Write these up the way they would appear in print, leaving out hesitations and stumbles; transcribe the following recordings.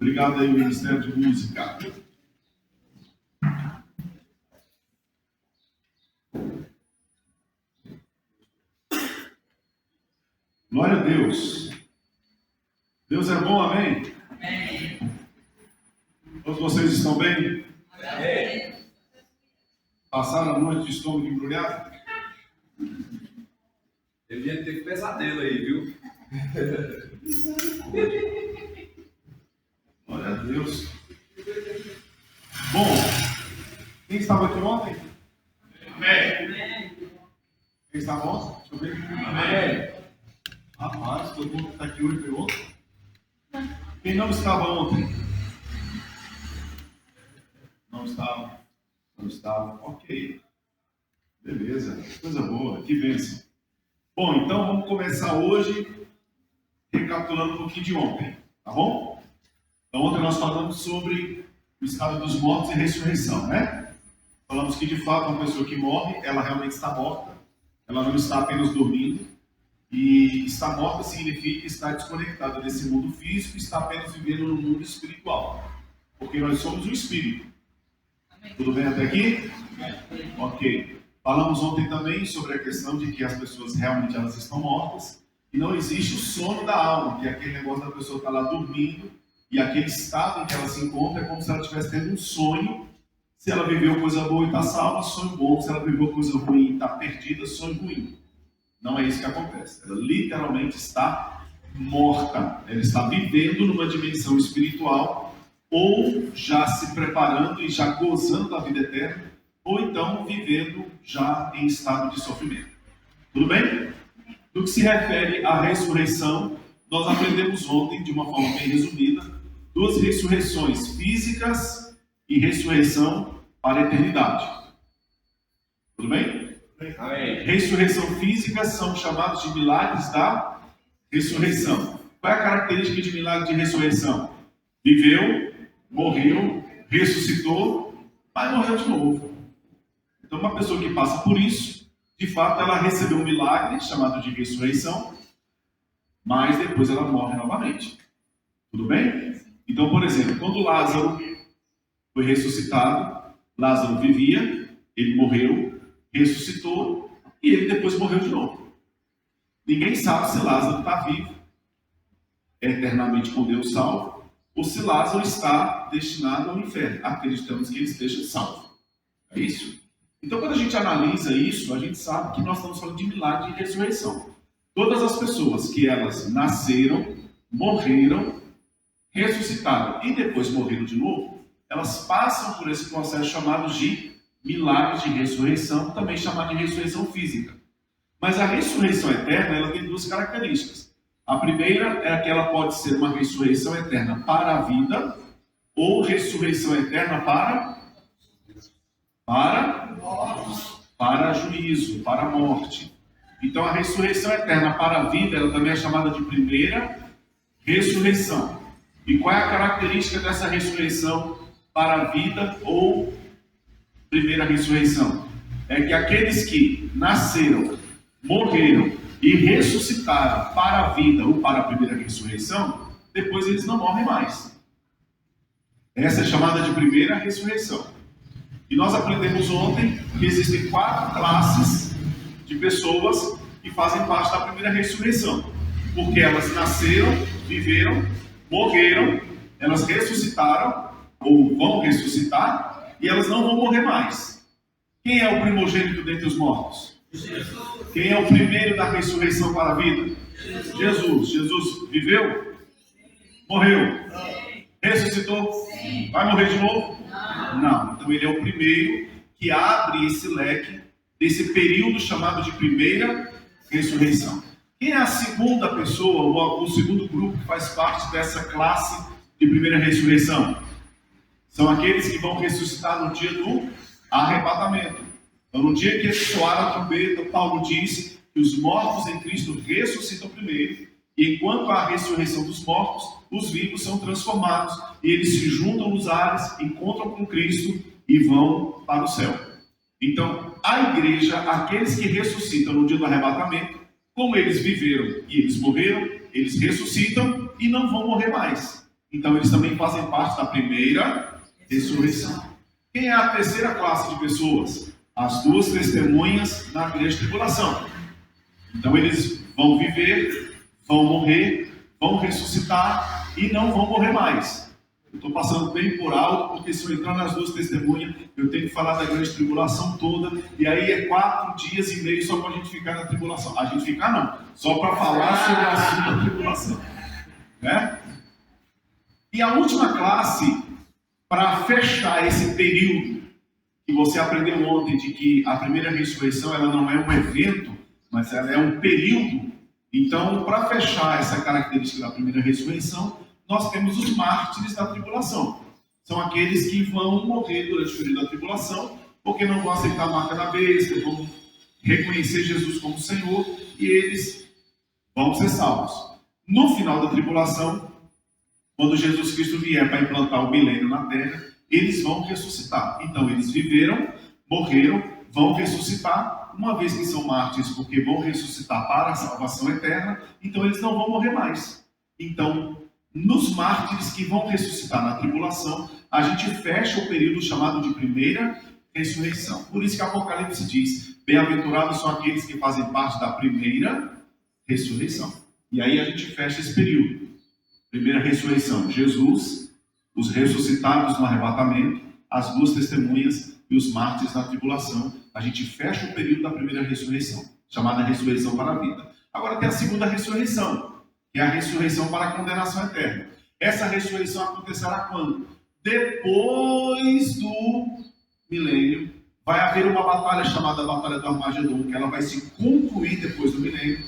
Obrigado aí, Ministério de Música. Glória a Deus. Deus é bom, amém? Amém. Todos vocês estão bem? Amém. Passaram a noite de estômago embrulhado? Devia ter pesadelo aí, viu? Glória a Deus. Bom, quem estava aqui ontem? Amém. Quem estava ontem? Deixa eu ver. Amém. Rapaz, todo mundo que está aqui hoje foi ontem. Quem não estava ontem? Não estava. Não estava. Ok. Beleza. Coisa boa. Que bênção. Bom, então vamos começar hoje recapitulando um pouquinho de ontem. Tá bom? Então ontem nós falamos sobre o estado dos mortos e ressurreição, né? Falamos que de fato uma pessoa que morre, ela realmente está morta. Ela não está apenas dormindo. E estar morta significa estar desconectada desse mundo físico e estar apenas vivendo no mundo espiritual. Porque nós somos o espírito. Tudo bem até aqui? Ok. Falamos ontem também sobre a questão de que as pessoas realmente elas estão mortas e não existe o sono da alma, que é aquele negócio da pessoa estar lá dormindo e aquele estado em que ela se encontra é como se ela estivesse tendo um sonho. Se ela viveu coisa boa e está salva, sonho bom. Se ela viveu coisa ruim e está perdida, sonho ruim. Não é isso que acontece. Ela literalmente está morta. Ela está vivendo numa dimensão espiritual ou já se preparando e já gozando da vida eterna ou então vivendo já em estado de sofrimento. Tudo bem? No que se refere à ressurreição, nós aprendemos ontem, de uma forma bem resumida, duas ressurreições físicas e ressurreição para a eternidade. Tudo bem? Amém. Ressurreição física são chamados de milagres da ressurreição. Qual é a característica de milagre de ressurreição? Viveu, morreu, ressuscitou, mas morreu de novo. Então uma pessoa que passa por isso, de fato ela recebeu um milagre chamado de ressurreição, mas depois ela morre novamente. Tudo bem? Então, por exemplo, quando Lázaro foi ressuscitado, Lázaro vivia, ele morreu, ressuscitou e ele depois morreu de novo. Ninguém sabe se Lázaro está vivo, eternamente com Deus salvo, ou se Lázaro está destinado ao inferno. Acreditamos que ele esteja salvo. É isso? Então, quando a gente analisa isso, a gente sabe que nós estamos falando de milagre de ressurreição. Todas as pessoas que elas nasceram, morreram, ressuscitaram e depois morreram de novo, elas passam por esse processo chamado de milagres de ressurreição, também chamado de ressurreição física. Mas a ressurreição eterna, ela tem duas características. A primeira é que ela pode ser uma ressurreição eterna para a vida ou ressurreição eterna para juízo, para a morte. Então a ressurreição eterna para a vida, ela também é chamada de primeira ressurreição. E qual é a característica dessa ressurreição para a vida ou primeira ressurreição? É que aqueles que nasceram, morreram e ressuscitaram para a vida ou para a primeira ressurreição, depois eles não morrem mais. Essa é chamada de primeira ressurreição. E nós aprendemos ontem que existem 4 classes de pessoas que fazem parte da primeira ressurreição. Porque elas nasceram, viveram, morreram, elas ressuscitaram ou vão ressuscitar e elas não vão morrer mais. Quem é o primogênito dentre os mortos? Jesus. Quem é o primeiro da ressurreição para a vida? Jesus. Jesus viveu? Morreu? Ressuscitou? Sim. Vai morrer de novo? Não. Então ele é o primeiro que abre esse leque desse período chamado de primeira ressurreição. Quem é a segunda pessoa, ou o segundo grupo que faz parte dessa classe de primeira ressurreição? São aqueles que vão ressuscitar no dia do arrebatamento. Então, no dia que soar a trombeta, Paulo diz que os mortos em Cristo ressuscitam primeiro, e enquanto há a ressurreição dos mortos, os vivos são transformados, e eles se juntam nos ares, encontram com Cristo e vão para o céu. Então, a igreja, aqueles que ressuscitam no dia do arrebatamento, como eles viveram e eles morreram, eles ressuscitam e não vão morrer mais. Então eles também fazem parte da primeira ressurreição. Quem é a terceira classe de pessoas? As duas testemunhas na grande tribulação. Então eles vão viver, vão morrer, vão ressuscitar e não vão morrer mais. Eu estou passando bem por alto, porque se eu entrar nas duas testemunhas, eu tenho que falar da grande tribulação toda, e aí é 4 dias e meio só para a gente ficar na tribulação. A gente ficar não, só para falar sobre o assunto da tribulação. Né? E a última classe, para fechar esse período, que você aprendeu ontem, de que a primeira ressurreição ela não é um evento, mas ela é um período. Então, para fechar essa característica da primeira ressurreição, nós temos os mártires da tribulação. São aqueles que vão morrer durante o período da tribulação, porque não vão aceitar a marca da besta, vão reconhecer Jesus como Senhor, e eles vão ser salvos. No final da tribulação, quando Jesus Cristo vier para implantar o milênio na terra, eles vão ressuscitar. Então, eles viveram, morreram, vão ressuscitar, uma vez que são mártires, porque vão ressuscitar para a salvação eterna, então eles não vão morrer mais. Então, nos mártires que vão ressuscitar na tribulação, a gente fecha o período chamado de primeira ressurreição. Por isso que Apocalipse diz: bem-aventurados são aqueles que fazem parte da primeira ressurreição. E aí a gente fecha esse período. Primeira ressurreição, Jesus, os ressuscitados no arrebatamento, as duas testemunhas e os mártires na tribulação. A gente fecha o período da primeira ressurreição, chamada ressurreição para a vida. Agora tem a segunda ressurreição, que é a ressurreição para a condenação eterna. Essa ressurreição acontecerá quando? Depois do milênio. Vai haver uma batalha chamada Batalha do Armagedon, que ela vai se concluir depois do milênio.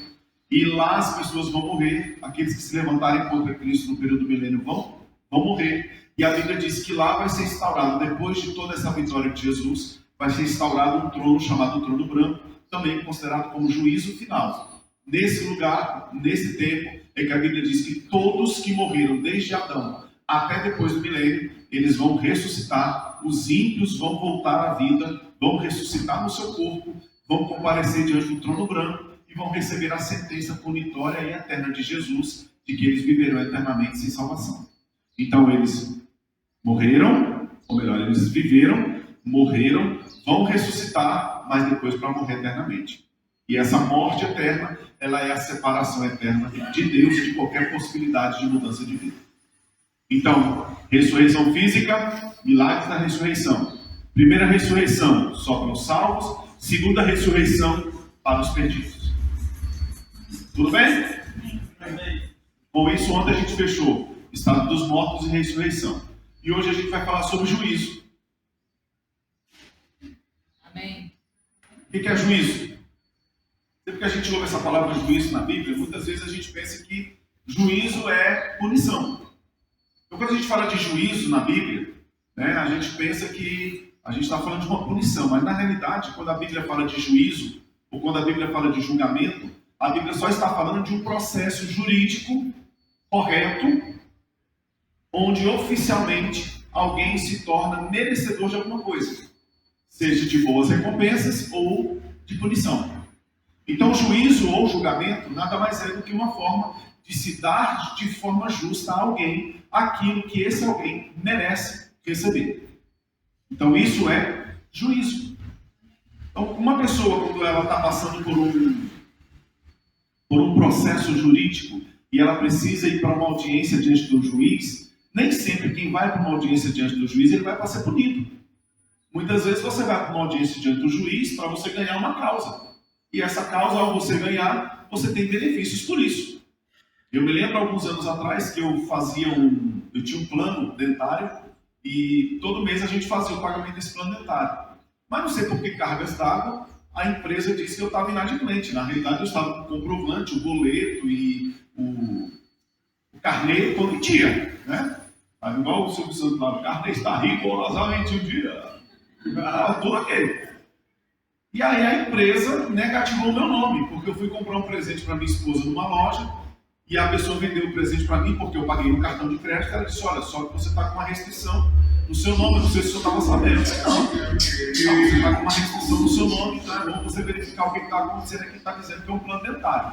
E lá as pessoas vão morrer. Aqueles que se levantarem contra Cristo no período do milênio vão morrer. E a Bíblia diz que lá vai ser instaurado, depois de toda essa vitória de Jesus, vai ser instaurado um trono chamado Trono Branco, também considerado como juízo final. Nesse lugar, nesse tempo, é que a Bíblia diz que todos que morreram desde Adão até depois do milênio, eles vão ressuscitar, os ímpios vão voltar à vida, vão ressuscitar no seu corpo, vão comparecer diante do trono branco e vão receber a sentença punitória e eterna de Jesus, de que eles viverão eternamente sem salvação. Então eles morreram, ou melhor, eles viveram, morreram, vão ressuscitar, mas depois para morrer eternamente. E essa morte eterna, ela é a separação eterna de Deus de qualquer possibilidade de mudança de vida. Então, ressurreição física, milagres da ressurreição. Primeira ressurreição só para os salvos, segunda ressurreição para os perdidos. Tudo bem? Com isso, ontem a gente fechou estado dos mortos e ressurreição. E hoje a gente vai falar sobre juízo. Amém. O que é juízo? Sempre que a gente ouve essa palavra juízo na Bíblia, muitas vezes a gente pensa que juízo é punição. Então, quando a gente fala de juízo na Bíblia, né, a gente pensa que a gente está falando de uma punição, mas na realidade, quando a Bíblia fala de juízo, ou quando a Bíblia fala de julgamento, a Bíblia só está falando de um processo jurídico correto, onde oficialmente alguém se torna merecedor de alguma coisa, seja de boas recompensas ou de punição. Então, juízo ou julgamento nada mais é do que uma forma de se dar de forma justa a alguém aquilo que esse alguém merece receber. Então, isso é juízo. Então, uma pessoa, quando ela está passando por um processo jurídico e ela precisa ir para uma audiência diante do juiz, nem sempre quem vai para uma audiência diante do juiz, ele vai para ser punido. Muitas vezes você vai para uma audiência diante do juiz para você ganhar uma causa. E essa causa, ao você ganhar, você tem benefícios por isso. Eu me lembro, alguns anos atrás, que eu tinha um plano dentário e todo mês a gente fazia o pagamento desse plano dentário. Mas não sei por que cargas d'água, a empresa disse que eu estava inadimplente. Na realidade, eu estava com o comprovante, o boleto e o carnê todo dia, né? Mas igual o Silvio Santos lá, o carnê está rigorosamente um dia. Tudo ok. E aí a empresa negativou o meu nome, porque eu fui comprar um presente para minha esposa numa loja e a pessoa vendeu o presente para mim porque eu paguei no cartão de crédito. Ela disse: olha, só que você está com uma restrição no seu nome. Não sei se você estava sabendo. Não. Você está com uma restrição no seu nome, então é bom você verificar o que está acontecendo aqui. Está dizendo que é um plano dentário.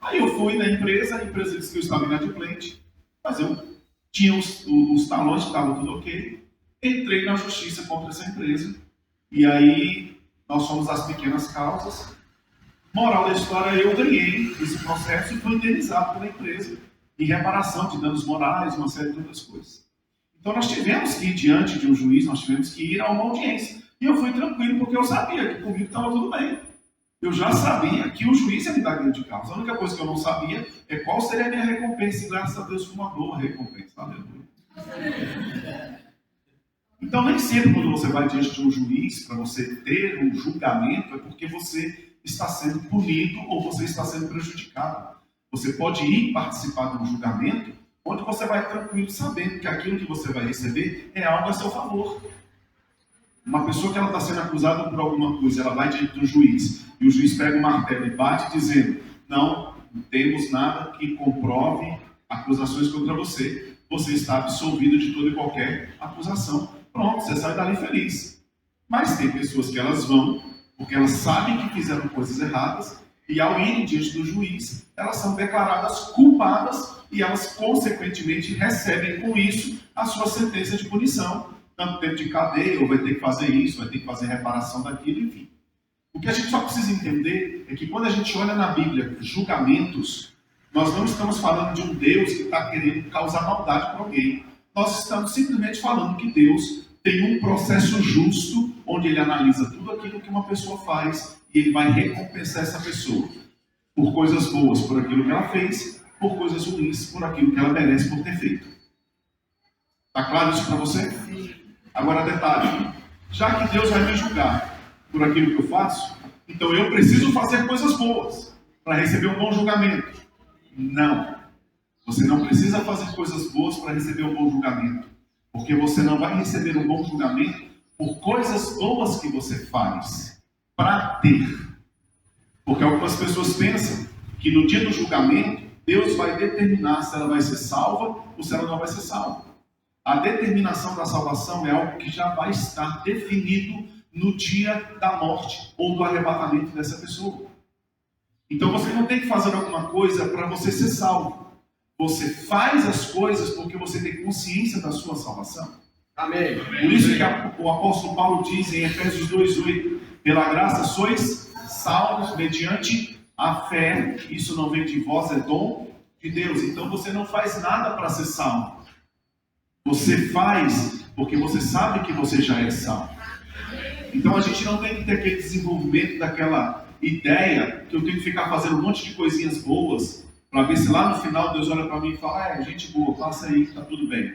Aí eu fui na empresa, a empresa disse que eu estava inadimplente, mas eu tinha os talões, estava tudo ok. Entrei na justiça contra essa empresa. E aí nós fomos às pequenas causas. Moral da história, eu ganhei esse processo e fui indenizado pela empresa em reparação de danos morais, uma série de outras coisas. Então nós tivemos que ir diante de um juiz, nós tivemos que ir a uma audiência. E eu fui tranquilo, porque eu sabia que comigo estava tudo bem. Eu já sabia que o juiz ia me dar ganho de causa. A única coisa que eu não sabia é qual seria a minha recompensa. E graças a Deus foi uma boa recompensa. Aleluia. Então nem sempre quando você vai diante de um juiz, para você ter um julgamento, é porque você está sendo punido ou você está sendo prejudicado. Você pode ir participar de um julgamento onde você vai tranquilo sabendo que aquilo que você vai receber é algo a seu favor. Uma pessoa que ela está sendo acusada por alguma coisa, ela vai diante do juiz e o juiz pega o martelo e bate dizendo: não temos nada que comprove acusações contra você. Você está absolvido de toda e qualquer acusação. Pronto, você sai dali feliz. Mas tem pessoas que elas vão porque elas sabem que fizeram coisas erradas e ao irem diante do juiz, elas são declaradas culpadas e elas consequentemente recebem com isso a sua sentença de punição. Tanto tempo de cadeia, ou vai ter que fazer isso, vai ter que fazer reparação daquilo, enfim. O que a gente só precisa entender é que quando a gente olha na Bíblia julgamentos, nós não estamos falando de um Deus que está querendo causar maldade para alguém. Nós estamos simplesmente falando que Deus tem um processo justo, onde Ele analisa tudo aquilo que uma pessoa faz e Ele vai recompensar essa pessoa por coisas boas, por aquilo que ela fez, por coisas ruins, por aquilo que ela merece por ter feito. Está claro isso para você? Agora, detalhe, já que Deus vai me julgar por aquilo que eu faço, então eu preciso fazer coisas boas para receber um bom julgamento. Não. Você não precisa fazer coisas boas para receber um bom julgamento. Porque você não vai receber um bom julgamento por coisas boas que você faz para ter. Porque algumas pessoas pensam que no dia do julgamento, Deus vai determinar se ela vai ser salva ou se ela não vai ser salva. A determinação da salvação é algo que já vai estar definido no dia da morte ou do arrebatamento dessa pessoa. Então você não tem que fazer alguma coisa para você ser salvo. Você faz as coisas porque você tem consciência da sua salvação. Amém. Por isso que o apóstolo Paulo diz em Efésios 2:8, pela graça sois salvos mediante a fé. Isso não vem de vós, é dom de Deus. Então você não faz nada para ser salvo. Você faz porque você sabe que você já é salvo. Então a gente não tem que ter aquele desenvolvimento daquela ideia que eu tenho que ficar fazendo um monte de coisinhas boas para ver se lá no final Deus olha para mim e fala: gente boa, passa aí, está tudo bem.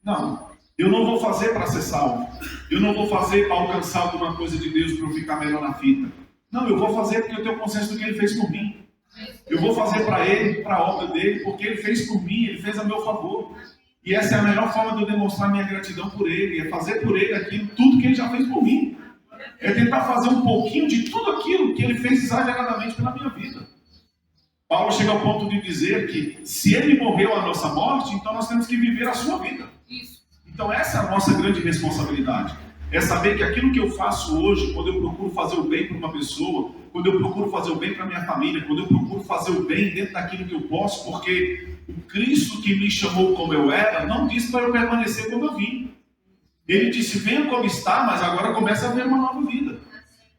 Não, eu não vou fazer para ser salvo. Eu não vou fazer para alcançar alguma coisa de Deus para eu ficar melhor na fita. Não, eu vou fazer porque eu tenho consciência do que Ele fez por mim. Eu vou fazer para Ele, para a obra dEle, porque Ele fez por mim, Ele fez a meu favor. E essa é a melhor forma de eu demonstrar minha gratidão por Ele, é fazer por Ele aquilo, tudo que Ele já fez por mim. É tentar fazer um pouquinho de tudo aquilo que Ele fez exageradamente pela minha vida. Paulo chega ao ponto de dizer que se Ele morreu a nossa morte, então nós temos que viver a sua vida. Isso. Então essa é a nossa grande responsabilidade. É saber que aquilo que eu faço hoje, quando eu procuro fazer o bem para uma pessoa, quando eu procuro fazer o bem para minha família, quando eu procuro fazer o bem dentro daquilo que eu posso, porque o Cristo que me chamou como eu era, não disse para eu permanecer como eu vim. Ele disse: venha como está, mas agora começa a ver uma nova vida.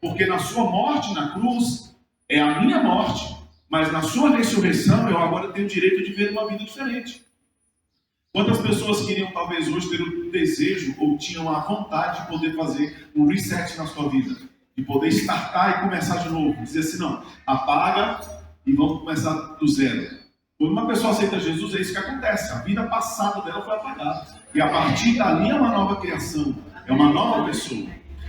Porque na sua morte na cruz, é a minha morte, mas na sua ressurreição eu agora tenho o direito de ver uma vida diferente. Quantas pessoas queriam talvez hoje ter o desejo ou tinham a vontade de poder fazer um reset na sua vida? De poder startar e começar de novo. Dizer assim: não, apaga e vamos começar do zero. Quando uma pessoa aceita Jesus, é isso que acontece. A vida passada dela foi apagada. E a partir dali é uma nova criação. É uma nova pessoa.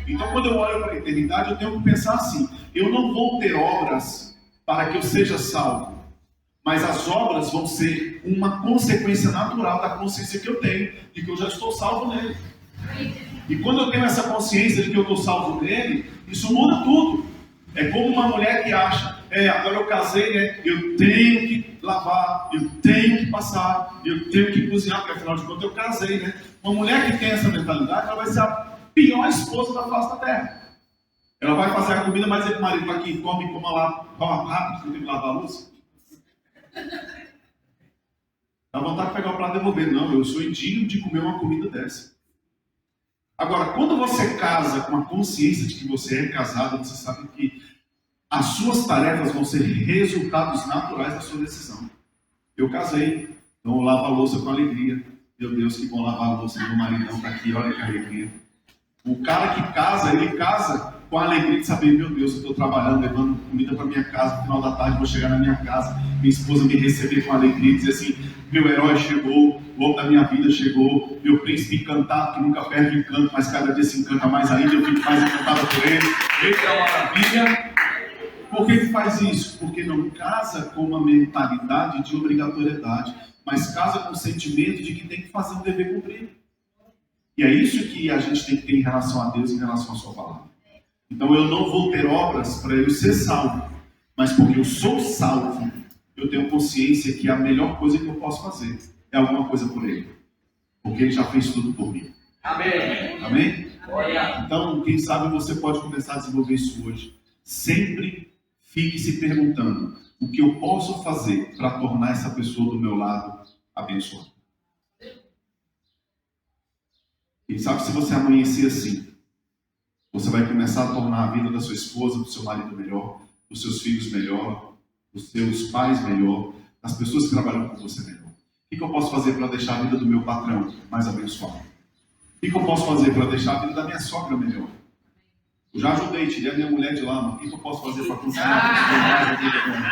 Então quando eu olho para a eternidade, eu tenho que pensar assim: eu não vou ter obras para que eu seja salvo. Mas as obras vão ser uma consequência natural da consciência que eu tenho, de que eu já estou salvo nele. E quando eu tenho essa consciência de que eu estou salvo nele, isso muda tudo. É como uma mulher que acha: agora eu casei, né? Eu tenho que lavar, eu tenho que passar, eu tenho que cozinhar, porque afinal de contas eu casei, né? Uma mulher que tem essa mentalidade, ela vai ser a pior esposa da face da terra. Ela vai fazer a comida, mas o marido vai aqui, come, coma lá, coma rápido, que eu tenho que lavar a louça. Dá vontade de pegar o prato e devolver. Não, eu sou indigno de comer uma comida dessa. Agora, quando você casa com a consciência de que você é casado, você sabe que as suas tarefas vão ser resultados naturais da sua decisão. Eu casei, então eu lavo a louça com alegria. Meu Deus, que bom lavar a louça. Meu maridão está aqui, olha que alegria. O cara que casa, ele casa com a alegria de saber, meu Deus, eu estou trabalhando, levando comida para minha casa, no final da tarde vou chegar na minha casa, minha esposa me receber com alegria e dizer assim, meu herói chegou, o homem da minha vida chegou, meu príncipe encantado, que nunca perde o encanto, mas cada dia se encanta mais ainda, eu fico mais encantado por ele. Eita, é uma maravilha. Por que faz isso? Porque não casa com uma mentalidade de obrigatoriedade, mas casa com o sentimento de que tem que fazer um dever cumprido. E é isso que a gente tem que ter em relação a Deus, em relação à sua palavra. Então eu não vou ter obras para eu ser salvo, mas porque eu sou salvo, eu tenho consciência que a melhor coisa que eu posso fazer é alguma coisa por Ele. Porque Ele já fez tudo por mim. Amém. Amém? Então, quem sabe você pode começar a desenvolver isso hoje. Sempre fique se perguntando o que eu posso fazer para tornar essa pessoa do meu lado abençoada. Quem sabe se você amanhecer assim, você vai começar a tornar a vida da sua esposa, do seu marido melhor, dos seus filhos melhor, dos seus pais melhor, das pessoas que trabalham com você melhor. O que eu posso fazer para deixar a vida do meu patrão mais abençoada? O que eu posso fazer para deixar a vida da minha sogra melhor? Eu já ajudei, tirei a minha mulher de lá, mas o que eu posso fazer para continuar a vida dela?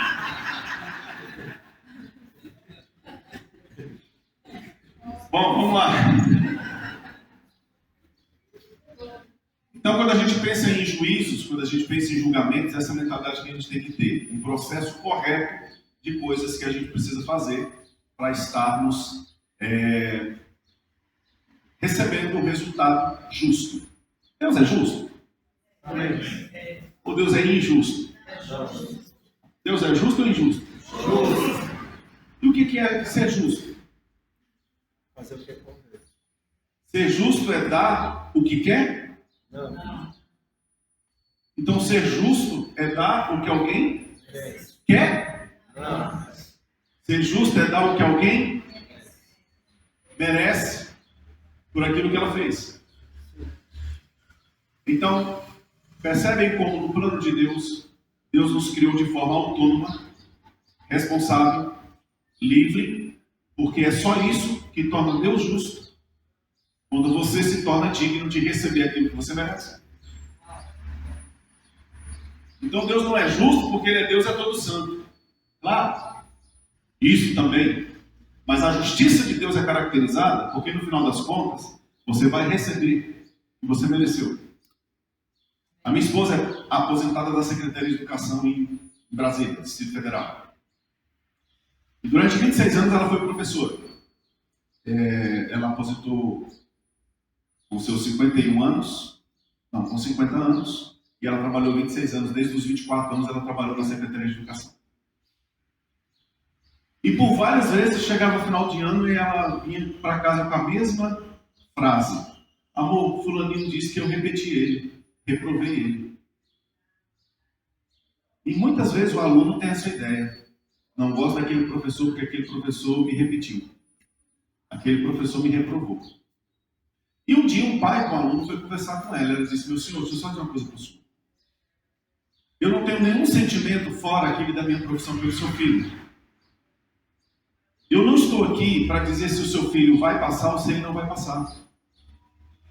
Bom, vamos lá. Então, quando a gente pensa em juízos, quando a gente pensa em julgamentos, essa mentalidade que a gente tem que ter. Um processo correto de coisas que a gente precisa fazer para estarmos recebendo o resultado justo. Deus é justo? Amém. Ou Deus é injusto? Deus é justo ou injusto? Justo. E o que é ser justo? Fazer o que é correto. Ser justo é dar o que quer? Não. Então ser justo é dar o que alguém quer? Não. Ser justo é dar o que alguém merece por aquilo que ela fez. Então, percebem como no plano de Deus, Deus nos criou de forma autônoma, responsável, livre, porque é só isso que torna Deus justo. Quando você se torna digno de receber aquilo que você merece. Então Deus não é justo porque Ele é Deus, é todo santo. Claro, isso também. Mas a justiça de Deus é caracterizada porque no final das contas, você vai receber o que você mereceu. A minha esposa é aposentada da Secretaria de Educação em Brasília, Distrito Federal. E durante 26 anos ela foi professora. Ela aposentou com seus 51 anos, não, com 50 anos, e ela trabalhou 26 anos, desde os 24 anos ela trabalhou na Secretaria de Educação. E por várias vezes chegava o final de ano e ela vinha para casa com a mesma frase. Amor, fulaninho disse que eu repeti ele, reprovei ele. E muitas vezes o aluno tem essa ideia. Não gosto daquele professor porque aquele professor me repetiu. Aquele professor me reprovou. E um dia um pai com um aluno foi conversar com ela. Ela disse, meu senhor, deixa eu só dizer uma coisa para o senhor. Eu não tenho nenhum sentimento fora aquele da minha profissão pelo seu filho. Eu não estou aqui para dizer se o seu filho vai passar ou se ele não vai passar.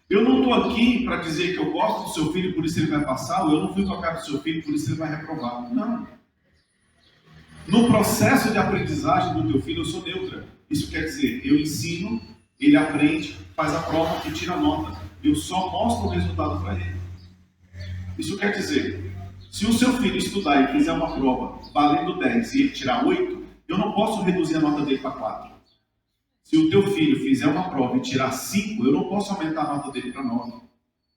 Eu não estou aqui para dizer que eu gosto do seu filho, por isso ele vai passar, ou eu não fui tocar do seu filho, por isso ele vai reprovar. Não. No processo de aprendizagem do teu filho, eu sou neutra. Isso quer dizer, eu ensino, ele aprende, faz a prova e tira a nota. Eu só mostro o resultado para ele. Isso quer dizer, se o seu filho estudar e fizer uma prova valendo 10 e ele tirar 8, eu não posso reduzir a nota dele para 4. Se o teu filho fizer uma prova e tirar 5, eu não posso aumentar a nota dele para 9.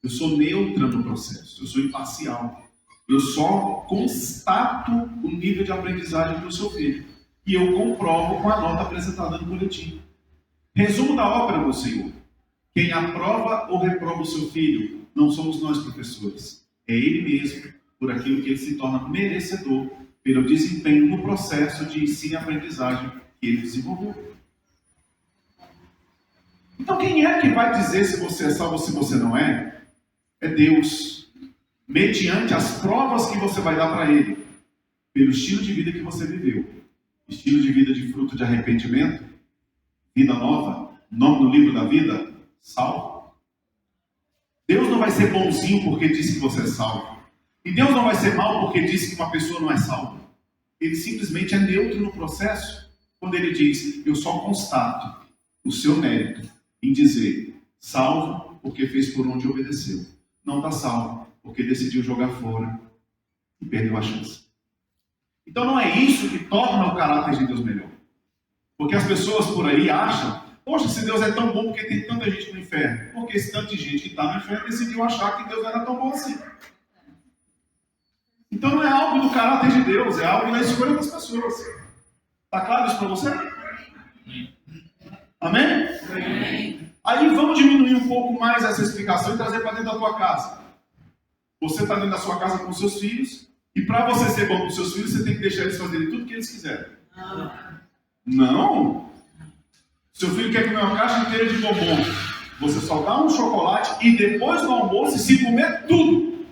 Eu sou neutra no processo, eu sou imparcial. Eu só constato o nível de aprendizagem do seu filho. E eu comprovo com a nota apresentada no boletim. Resumo da ópera, meu Senhor. Quem aprova ou reprova o seu filho não somos nós, professores. É ele mesmo, por aquilo que ele se torna merecedor, pelo desempenho no processo de ensino e aprendizagem que ele desenvolveu. Então quem é que vai dizer se você é salvo ou se você não é? É Deus, mediante as provas que você vai dar para Ele, pelo estilo de vida que você viveu. Estilo de vida de fruto de arrependimento, vida nova, nome no livro da vida, salvo. Deus não vai ser bonzinho porque disse que você é salvo. E Deus não vai ser mal porque disse que uma pessoa não é salva. Ele simplesmente é neutro no processo, quando ele diz, eu só constato o seu mérito em dizer, salvo porque fez por onde obedeceu. Não está salvo porque decidiu jogar fora e perdeu a chance. Então não é isso que torna o caráter de Deus melhor. Porque as pessoas por aí acham, poxa, se Deus é tão bom porque tem tanta gente no inferno. Porque esse tanto de gente que está no inferno decidiu achar que Deus não era tão bom assim. Então não é algo do caráter de Deus, é algo da escolha das pessoas. Está claro isso para você? Amém? Amém? Aí vamos diminuir um pouco mais essa explicação e trazer para dentro da tua casa. Você está dentro da sua casa com seus filhos, e para você ser bom com seus filhos, você tem que deixar eles fazerem tudo o que eles quiserem. Não! Seu filho quer comer uma caixa inteira de bombom. Você só dá um chocolate e depois do almoço, se comer tudo.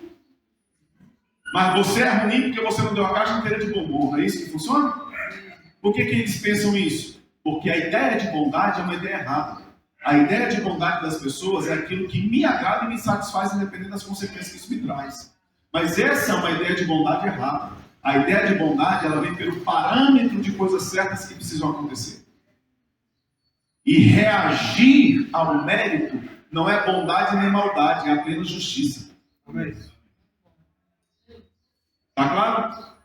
Mas você é ruim porque você não deu a caixa inteira de bombom. Não é isso que funciona? Por que eles pensam isso? Porque a ideia de bondade é uma ideia errada. A ideia de bondade das pessoas é aquilo que me agrada e me satisfaz, independente das consequências que isso me traz. Mas essa é uma ideia de bondade errada. A ideia de bondade, ela vem pelo parâmetro de coisas certas que precisam acontecer. E reagir ao mérito não é bondade nem maldade, é apenas justiça. Amém. Está claro?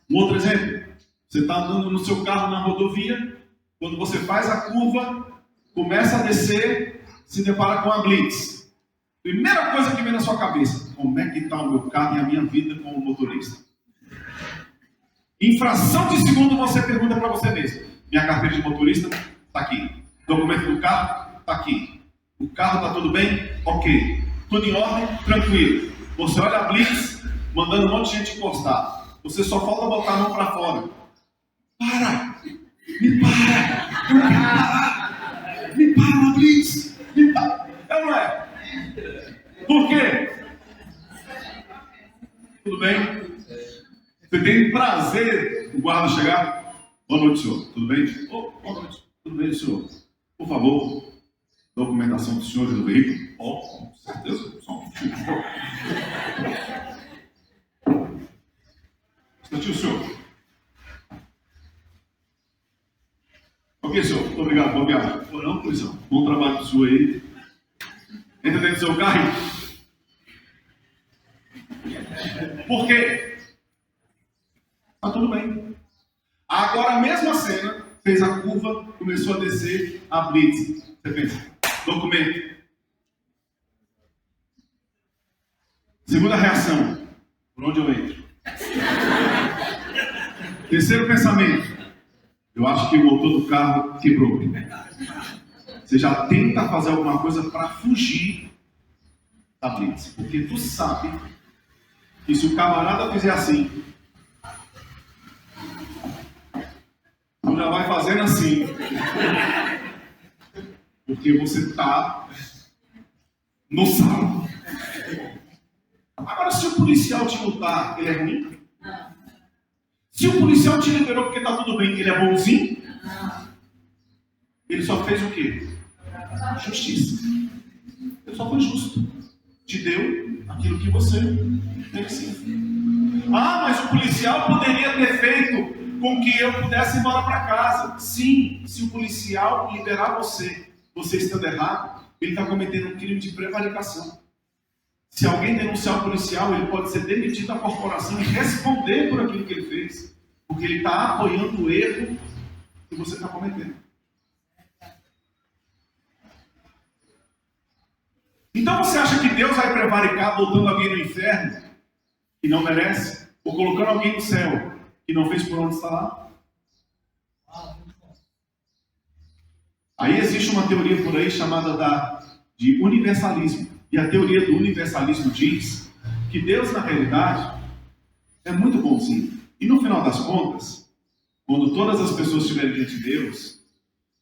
Um outro exemplo. Você está andando no seu carro na rodovia, quando você faz a curva, começa a descer, se depara com a blitz. Primeira coisa que vem na sua cabeça, como é que está o meu carro e a minha vida como motorista? Em fração de segundo você pergunta para você mesmo, minha carteira de motorista está aqui, documento do carro está aqui, o carro está tudo bem? Ok, tudo em ordem? Tranquilo. Você olha a blitz, mandando um monte de gente encostar, você só falta botar a mão para fora. Para! Me para! Eu quero parar! Me para na blitz! Me para! É ou não é? Por quê? Tudo bem? Você tem prazer do guarda chegar? Boa noite, senhor. Tudo bem? Oh, boa noite. Tudo bem, senhor? Por favor, documentação do senhor e do veículo? Oh, com certeza. Só um pouquinho. Instantinho, senhor. Ok, senhor. Muito obrigado. Boa viagem. Pô, não, policial. Bom trabalho pro senhor aí. Entra dentro do seu carro. Por quê? Tá tudo bem. Agora a mesma cena, fez a curva, começou a descer a blitz. Você pensa, documento. Segunda reação, por onde eu entro? Terceiro pensamento, eu acho que o motor do carro quebrou. Você já tenta fazer alguma coisa para fugir da blitz, porque tu sabe que se o camarada fizer assim, tu já vai fazendo assim, porque você está no salvo. Agora, se o policial te multar, ele é ruim? Não. Se o policial te liberou porque está tudo bem, ele é bonzinho? Não. Ele só fez o quê? Justiça. Ele só foi justo. Te deu aquilo que você merecia. Ah, mas o policial poderia ter feito com que eu pudesse ir embora para casa. Sim, se o policial liberar você estando errado, ele está cometendo um crime de prevaricação. Se alguém denunciar o policial, ele pode ser demitido da corporação e responder por aquilo que ele fez, porque ele está apoiando o erro que você está cometendo. Então você acha que Deus vai prevaricar botando alguém no inferno que não merece? Ou colocando alguém no céu que não fez por onde está lá? Aí existe uma teoria por aí chamada de universalismo. E a teoria do universalismo diz que Deus, na realidade, é muito bonzinho. E no final das contas, quando todas as pessoas estiverem diante de Deus,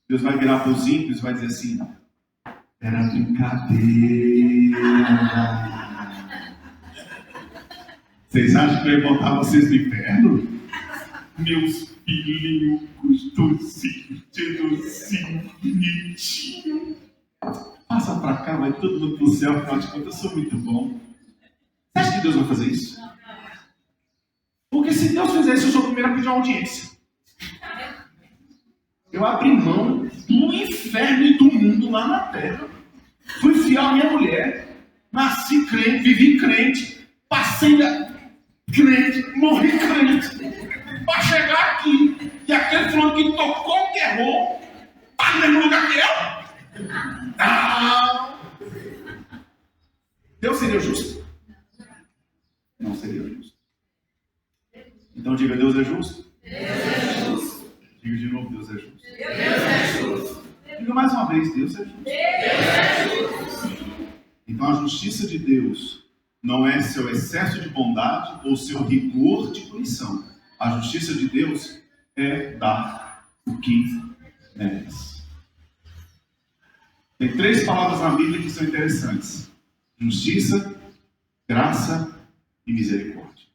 Deus vai virar para os ímpios e vai dizer assim: era brincadeira. Vocês acham que eu ia botar vocês no inferno? Meus filhinhos gostosinhos, bonitinho. Passa pra cá, vai todo mundo pro céu, afinal de contas, eu sou muito bom. Você acha que Deus vai fazer isso? Porque se Deus fizer isso, eu sou o primeiro a pedir uma audiência. Eu abri mão do inferno e do mundo lá na terra. Fui fiel à minha mulher. Nasci crente, vivi crente. Passei crente, morri crente. Para chegar aqui. E aquele fulano que tocou o terror está no mesmo lugar que eu? Não. Deus seria justo? Não seria justo. Então diga: Deus é justo? Deus é justo. Diga de novo: Deus é justo. Deus é justo. Diga mais uma vez: Deus é justo. Deus é justo. Então a justiça de Deus não é seu excesso de bondade ou seu rigor de punição. A justiça de Deus é dar o que merece. Tem 3 palavras na Bíblia que são interessantes: justiça, graça e misericórdia.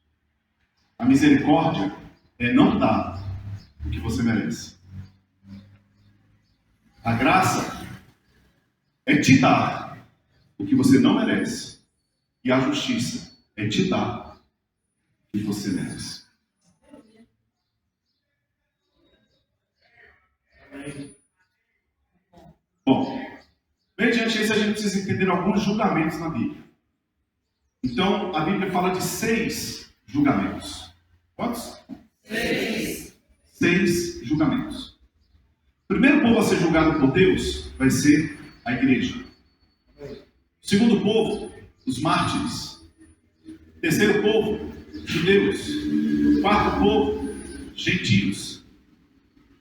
A misericórdia é não dar o que você merece. A graça é te dar o que você não merece. E a justiça é te dar o que você merece. Bom, mediante isso a gente precisa entender alguns julgamentos na Bíblia. Então, a Bíblia fala de 6 julgamentos. Quantos? 6 julgamentos. O primeiro povo a ser julgado por Deus vai ser a igreja. O segundo povo, os mártires. O terceiro povo, judeus. O quarto povo, gentios.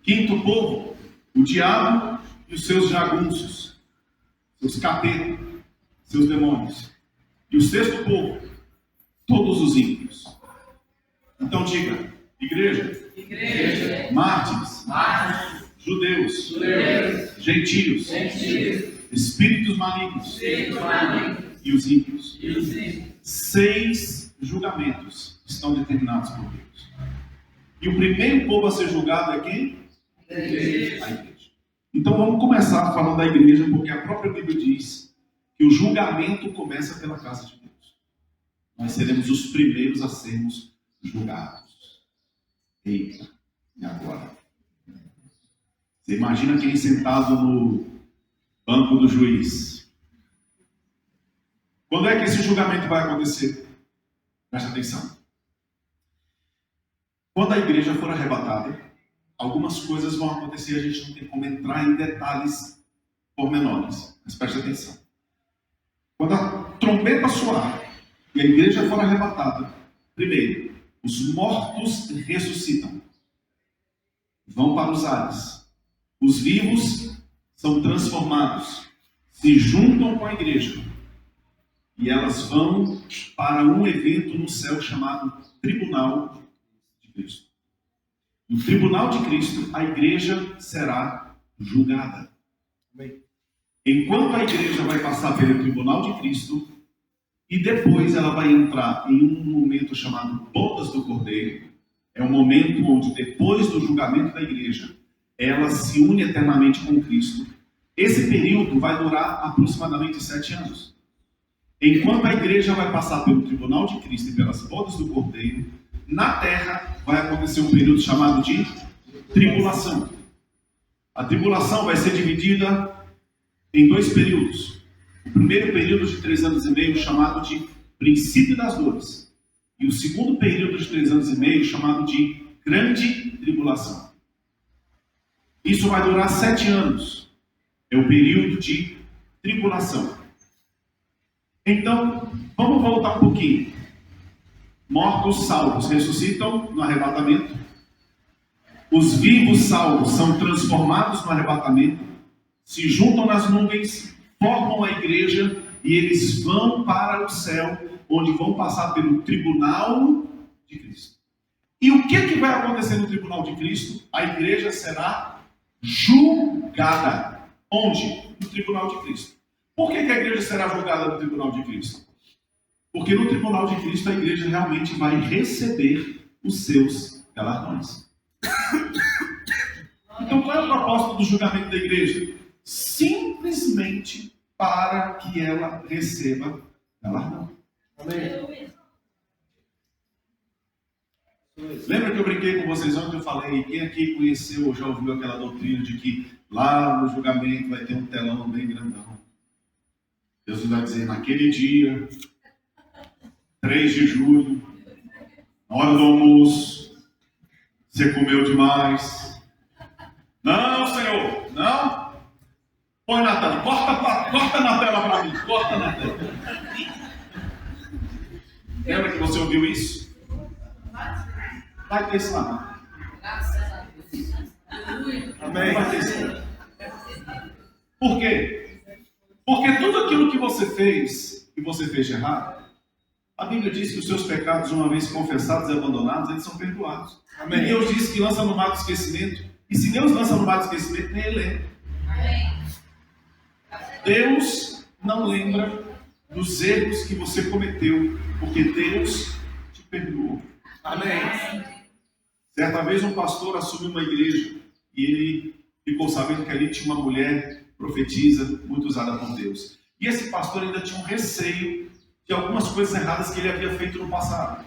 Quinto povo, o diabo e os seus jagunços, seus capetas, seus demônios. E o sexto povo, todos os ímpios. Então diga: igreja, mártires, judeus, gentios, espíritos malignos e os ímpios. 6 julgamentos estão determinados por Deus. E o primeiro povo a ser julgado é quem? A igreja. Então vamos começar falando da igreja, porque a própria Bíblia diz que o julgamento começa pela casa de Deus. Nós seremos os primeiros a sermos julgados. Eita, e agora? Você imagina quem sentado no banco do juiz? Quando é que esse julgamento vai acontecer? Presta atenção. Quando a igreja for arrebatada, algumas coisas vão acontecer, a gente não tem como entrar em detalhes pormenores, mas preste atenção. Quando a trombeta soar e a igreja for arrebatada, primeiro, os mortos ressuscitam, vão para os ares. Os vivos são transformados, se juntam com a igreja e elas vão para um evento no céu chamado Tribunal de Cristo. No Tribunal de Cristo, a igreja será julgada. Enquanto a igreja vai passar pelo Tribunal de Cristo, e depois ela vai entrar em um momento chamado Bodas do Cordeiro. É um momento onde, depois do julgamento da igreja, ela se une eternamente com Cristo. Esse período vai durar aproximadamente 7 anos. Enquanto a igreja vai passar pelo Tribunal de Cristo e pelas Bodas do Cordeiro, na terra vai acontecer um período chamado de tribulação. A tribulação vai ser dividida em 2 períodos. O primeiro período de 3 anos e meio, chamado de princípio das dores. E o segundo período de 3 anos e meio, chamado de grande tribulação. Isso vai durar 7 anos. É o período de tribulação. Então, vamos voltar um pouquinho. Mortos salvos ressuscitam no arrebatamento. Os vivos salvos são transformados no arrebatamento, se juntam nas nuvens, formam a igreja e eles vão para o céu, onde vão passar pelo Tribunal de Cristo. E o que vai acontecer no Tribunal de Cristo? A igreja será julgada. Onde? No tribunal de Cristo. Por que a igreja será julgada no tribunal de Cristo? Porque no tribunal de Cristo a igreja realmente vai receber os seus galardões. Então qual é o propósito do julgamento da igreja? Simplesmente para que ela receba galardão. Amém. Lembra que eu brinquei com vocês ontem? Eu falei, quem aqui conheceu ou já ouviu aquela doutrina de que lá no julgamento vai ter um telão bem grandão? Jesus vai dizer, naquele dia, 3 de julho, na hora do almoço, você comeu demais. Não, Senhor, não. Põe na tela, corta na tela para mim, corta na tela. Lembra que você ouviu isso? Vai ter isso lá. Amém. Vai ter isso lá. Por quê? Porque tudo aquilo que você fez de errado, a Bíblia diz que os seus pecados, uma vez confessados e abandonados, eles são perdoados. Amém. E Deus diz que lança no mar do esquecimento. E se Deus lança no mar do esquecimento, nem ele lembra. Amém. Deus não lembra dos erros que você cometeu, porque Deus te perdoou. Amém. Certa vez um pastor assumiu uma igreja e ele ficou sabendo que ali tinha uma mulher profetisa muito usada por Deus. E esse pastor ainda tinha um receio de algumas coisas erradas que ele havia feito no passado.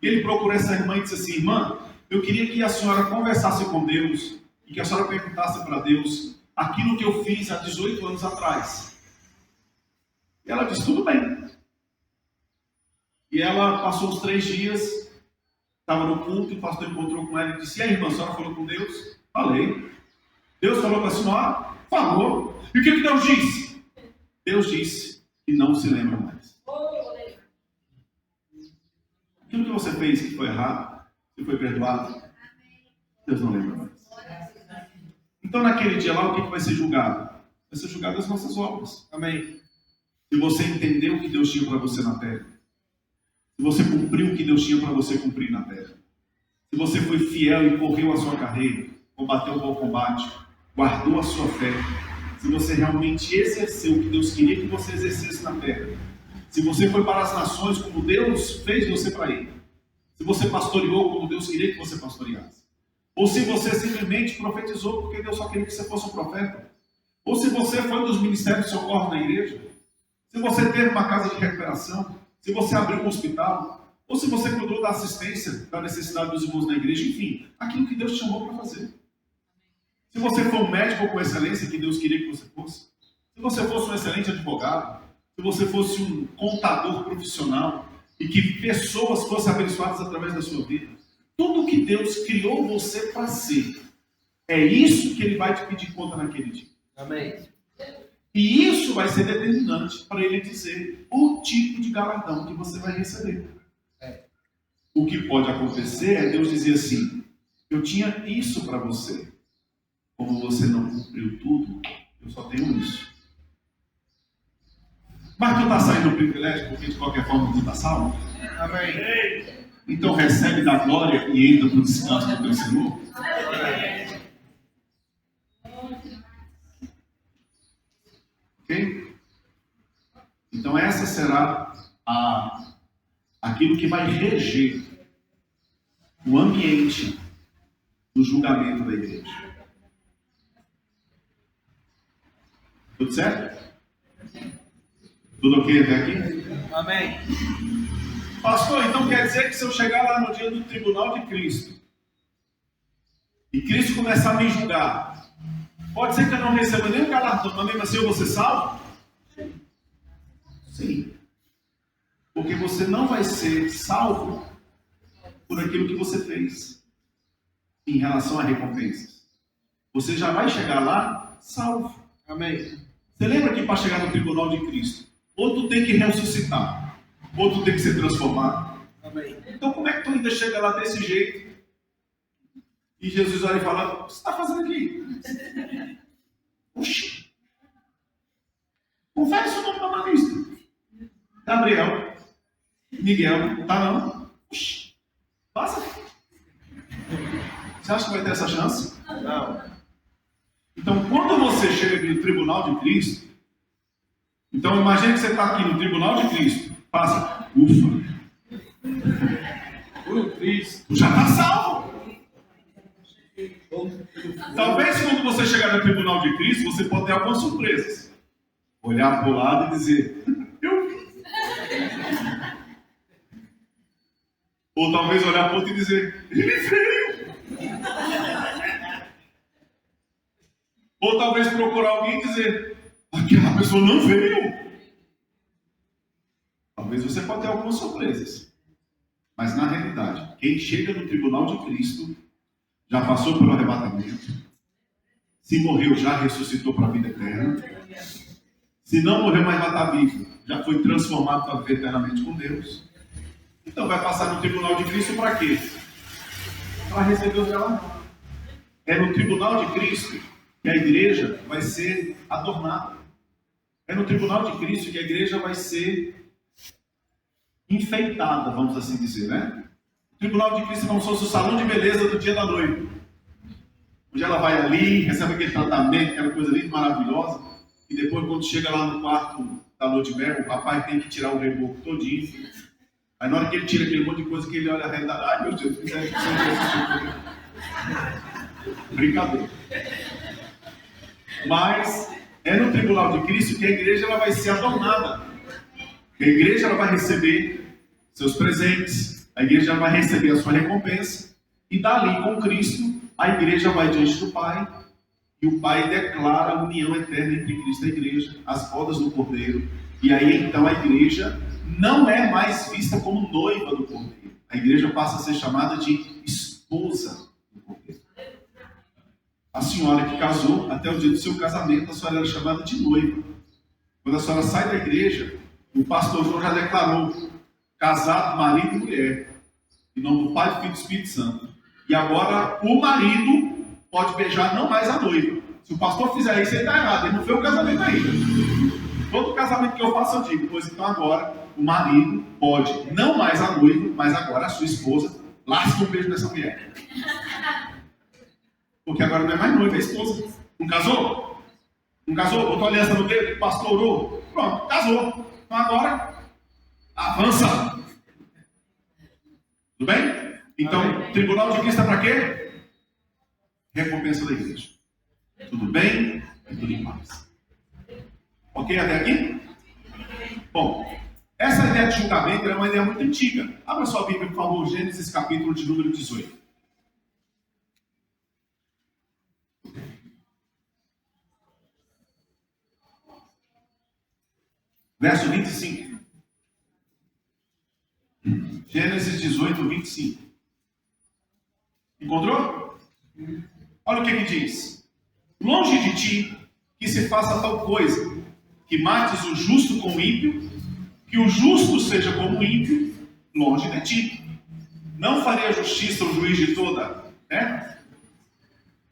E ele procurou essa irmã e disse assim, irmã, eu queria que a senhora conversasse com Deus e que a senhora perguntasse para Deus aquilo que eu fiz há 18 anos atrás. E ela disse, tudo bem. E ela passou os 3 dias, estava no culto, e o pastor encontrou com ela e disse, e aí, irmã, a senhora falou com Deus? Falei. Deus falou com a senhora? Falou. E o que Deus disse? Deus disse que não se lembra mais. Aquilo que você fez que foi errado, que foi perdoado, Deus não lembra mais. Então naquele dia lá, o que vai ser julgado? Vai ser julgado as nossas obras. Amém. Se você entendeu o que Deus tinha para você na terra, se você cumpriu o que Deus tinha para você cumprir na terra, se você foi fiel e correu a sua carreira, combateu o bom combate, guardou a sua fé, se você realmente exerceu o que Deus queria que você exercesse na terra, se você foi para as nações como Deus fez você para ir, se você pastoreou como Deus queria que você pastoreasse, ou se você simplesmente profetizou porque Deus só queria que você fosse um profeta, ou se você foi dos ministérios de socorro na igreja, se você teve uma casa de recuperação, se você abriu um hospital, ou se você cuidou da assistência, da necessidade dos irmãos na igreja, enfim, aquilo que Deus te chamou para fazer. Se você for um médico com excelência que Deus queria que você fosse, se você fosse um excelente advogado, se você fosse um contador profissional e que pessoas fossem abençoadas através da sua vida, tudo que Deus criou você para ser, é isso que Ele vai te pedir conta naquele dia. Amém. E isso vai ser determinante para Ele dizer o tipo de galardão que você vai receber. O que pode acontecer é Deus dizer assim, eu tinha isso para você. Como você não cumpriu tudo, eu só tenho isso. Mas tu está saindo do privilégio, porque de qualquer forma tu está salvo? Amém. Então recebe da glória e entra para o descanso do teu Senhor. Amém. Ok? Então essa será aquilo que vai reger o ambiente do julgamento da igreja. Tudo certo? Tudo ok até aqui? Amém. Pastor, então quer dizer que se eu chegar lá no dia do tribunal de Cristo e Cristo começar a me julgar, pode ser que eu não receba nenhum galardão, mas mesmo assim eu vou ser salvo? Sim. Porque você não vai ser salvo por aquilo que você fez em relação a recompensas. Você já vai chegar lá salvo. Amém. Você lembra que para chegar no tribunal de Cristo, ou tu tem que ressuscitar, ou tu tem que ser transformado. Amém. Então como é que tu ainda chega lá desse jeito? E Jesus olha e fala, o que você está fazendo aqui? Oxi. Confere seu nome na lista. Gabriel. Miguel. Não tá não? Oxi. Passa. Você acha que vai ter essa chance? Não. Então, quando você chega no tribunal de Cristo, então imagine que você está aqui no tribunal de Cristo, faça, ufa, tu já está salvo. Talvez quando você chegar no tribunal de Cristo, você pode ter algumas surpresas. Olhar para o lado e dizer, eu vi. Ou talvez olhar para o outro e dizer, ele veio. Ou talvez procurar alguém e dizer, aquela pessoa não veio. Talvez você pode ter algumas surpresas. Mas na realidade, quem chega no tribunal de Cristo já passou pelo arrebatamento. Se morreu, já ressuscitou para a vida eterna. Se não morreu, mas vai estar vivo, já foi transformado para viver eternamente com Deus. Então vai passar no tribunal de Cristo para quê? Para receber os galardões. É no tribunal de Cristo que a igreja vai ser adornada. É no tribunal de Cristo que a igreja vai ser enfeitada, vamos assim dizer, né? O tribunal de Cristo é como se fosse o salão de beleza do dia da noiva. Onde ela vai ali, recebe aquele tratamento, aquela coisa linda, maravilhosa. E depois, quando chega lá no quarto da lua de mel, o papai tem que tirar o reboco todinho. Aí na hora que ele tira aquele monte de coisa que ele olha a realidade, ai meu Deus, fizeram isso. Brincadeira. Mas é no tribunal de Cristo que a igreja ela vai ser adornada. A igreja ela vai receber seus presentes, a igreja ela vai receber a sua recompensa, e dali com Cristo, a igreja vai diante do Pai, e o Pai declara a união eterna entre Cristo e a igreja, as bodas do Cordeiro, e aí então a igreja não é mais vista como noiva do Cordeiro, a igreja passa a ser chamada de esposa do Cordeiro. A senhora que casou, até o dia do seu casamento, a senhora era chamada de noiva. Quando a senhora sai da igreja, o pastor João já declarou, casado, marido e mulher, em nome do Pai, do Filho e do Espírito Santo. E agora o marido pode beijar não mais a noiva. Se o pastor fizer isso, ele está errado, ele não fez o casamento ainda. Todo casamento que eu faço, eu digo, pois então agora o marido pode, não mais a noiva, mas agora a sua esposa, lasca um beijo dessa mulher. Porque agora não é mais noiva, é esposa. Não casou? Não casou? Botou aliança no dedo, o pastor orou. Pronto, casou. Então agora, avança. Tudo bem? Então, amém. Tribunal de Cristo é para quê? Recompensa da igreja. Tudo bem e tudo em paz. Ok até aqui? Bom, essa ideia de julgamento é uma ideia muito antiga. Abra sua Bíblia, por favor, Gênesis capítulo de número 18. Verso 25. Gênesis 18, 25. Encontrou? Olha o que diz. Longe de ti que se faça tal coisa, que mates o justo com o ímpio, que o justo seja como o ímpio, longe de ti. Não faria justiça o juiz de toda, né?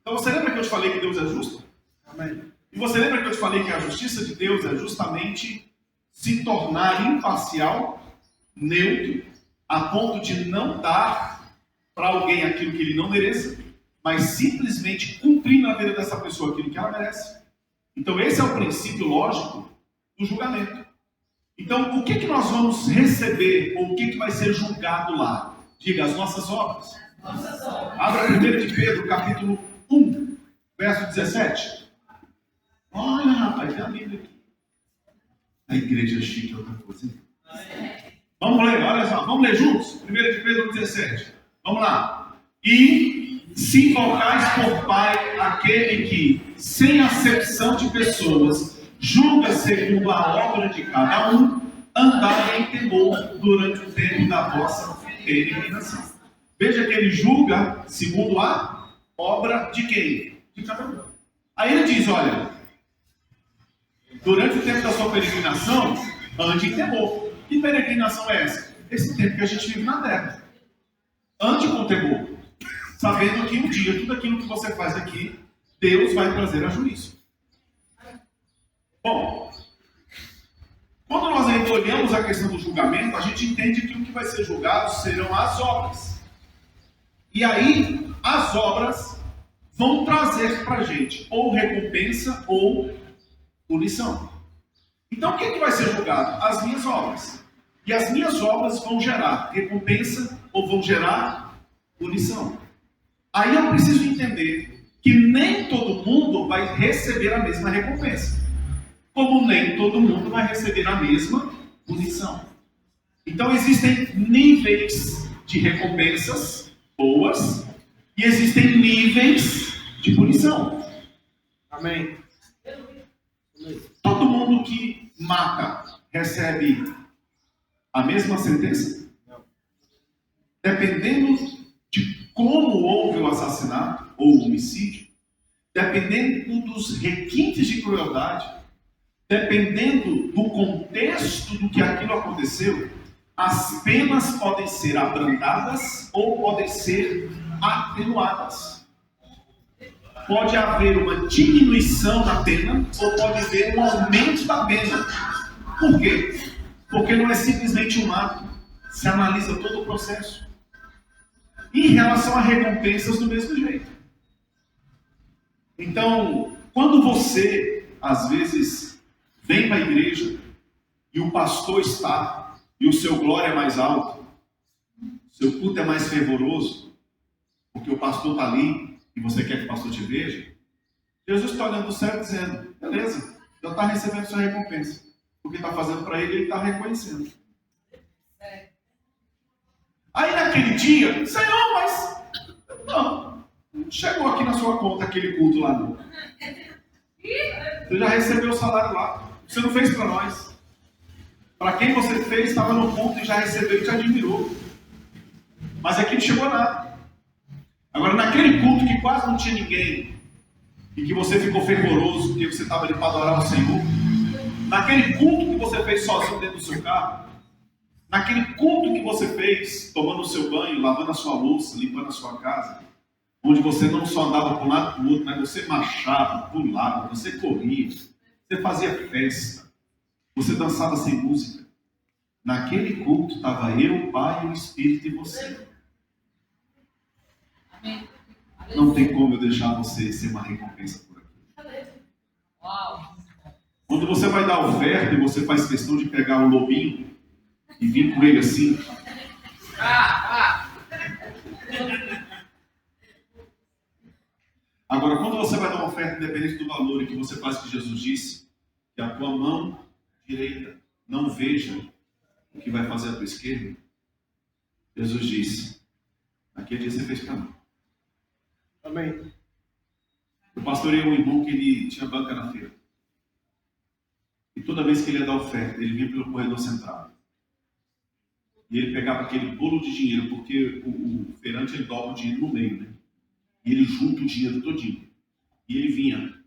Então você lembra que eu te falei que Deus é justo? Amém. E você lembra que eu te falei que a justiça de Deus é justamente se tornar imparcial, neutro, a ponto de não dar para alguém aquilo que ele não mereça, mas simplesmente cumprir na vida dessa pessoa aquilo que ela merece. Então esse é o princípio lógico do julgamento. Então o que nós vamos receber, ou o que vai ser julgado lá? Diga, as nossas obras. Abra 1 de Pedro, capítulo 1, verso 17. Olha, rapaz, tem a Bíblia aqui. A igreja chique é outra coisa. Vamos ler, olha só, vamos ler juntos? 1 de Pedro 17. Vamos lá. E se invocais por Pai aquele que, sem acepção de pessoas, julga segundo a obra de cada um, andai em temor durante o tempo da vossa peregrinação. Veja que ele julga segundo a obra de quem? De cada um. Aí ele diz, olha, durante o tempo da sua peregrinação, ande em temor. Que peregrinação é essa? Esse tempo que a gente vive na terra. Ande com temor, sabendo que um dia tudo aquilo que você faz aqui, Deus vai trazer a juízo. Bom, quando nós ainda olhamos a questão do julgamento, a gente entende que o que vai ser julgado serão as obras. E aí, as obras vão trazer para a gente ou recompensa ou punição. Então o que vai ser julgado? As minhas obras. E as minhas obras vão gerar recompensa ou vão gerar punição. Aí eu preciso entender que nem todo mundo vai receber a mesma recompensa, como nem todo mundo vai receber a mesma punição. Então existem níveis de recompensas boas e existem níveis de punição. Amém. Todo mundo que mata recebe a mesma sentença? Não. Dependendo de como houve o assassinato ou o homicídio, dependendo dos requintes de crueldade, dependendo do contexto do que aquilo aconteceu, as penas podem ser abrandadas ou podem ser atenuadas. Pode haver uma diminuição da pena ou pode haver um aumento da pena. Por quê? Porque não é simplesmente um ato, se analisa todo o processo. Em relação a recompensas, do mesmo jeito. Então, quando você, às vezes, vem para a igreja e o pastor está, e o seu glória é mais alto, seu culto é mais fervoroso, porque o pastor está ali e você quer que o pastor te veja, Jesus está olhando do céu dizendo, beleza, já está recebendo sua recompensa. O que está fazendo para ele, ele está reconhecendo. Aí naquele dia, Senhor, mas não chegou aqui na sua conta aquele culto lá não. Você já recebeu o salário lá. Você não fez para nós. Para quem você fez, estava no ponto e já recebeu e te admirou. Mas aqui não chegou nada. Agora naquele culto que quase não tinha ninguém e que você ficou fervoroso porque você estava ali para adorar o Senhor, naquele culto que você fez sozinho dentro do seu carro, naquele culto que você fez tomando o seu banho, lavando a sua louça, limpando a sua casa, onde você não só andava para um lado e para o outro, mas você marchava, pulava, você corria, você fazia festa, você dançava sem música. Naquele culto estava eu, o Pai, o Espírito e você. Não tem como eu deixar você ser uma recompensa por aqui. Quando você vai dar oferta e você faz questão de pegar o lobinho e vir com ele assim. Agora, quando você vai dar uma oferta independente do valor e que você faz o que Jesus disse, que a tua mão direita não veja o que vai fazer a tua esquerda, Jesus disse, naquele dia você fez para mim. Amém. Eu pastorei um irmão que ele tinha banca na feira. E toda vez que ele ia dar oferta, ele vinha pelo corredor central. E ele pegava aquele bolo de dinheiro, porque o feirante ele dobra o dinheiro no meio, né? E ele junta o dinheiro todinho. E ele vinha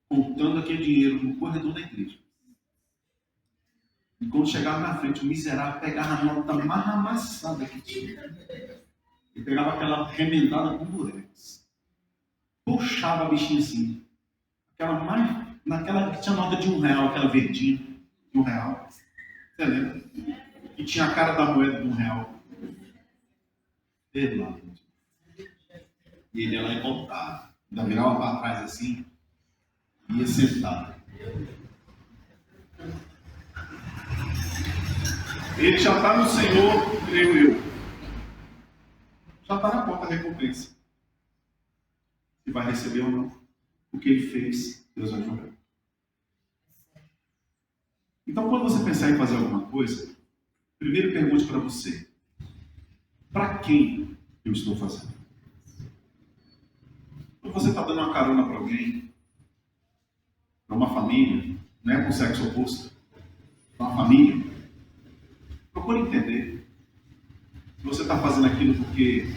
contando aquele dinheiro no corredor da igreja. E quando chegava na frente, o miserável pegava a nota mais amassada que tinha. Ele pegava aquela remendada com durex. Puxava a bichinha assim. Naquela que tinha nota de R$1, aquela verdinha de R$1. Você lembra? E tinha a cara da moeda de R$1. Ele lá. E ele ia lá e voltava. Ainda virava para trás assim. E ia sentar. Ele já está no Senhor, creio eu. Já está na conta a recompensa. Se vai receber ou não. O que ele fez, Deus vai julgar. Então, quando você pensar em fazer alguma coisa, primeiro pergunte para você: para quem eu estou fazendo? Quando você está dando uma carona para alguém, para uma família, não é para o sexo oposto, para uma família, procure entender se você está fazendo aquilo porque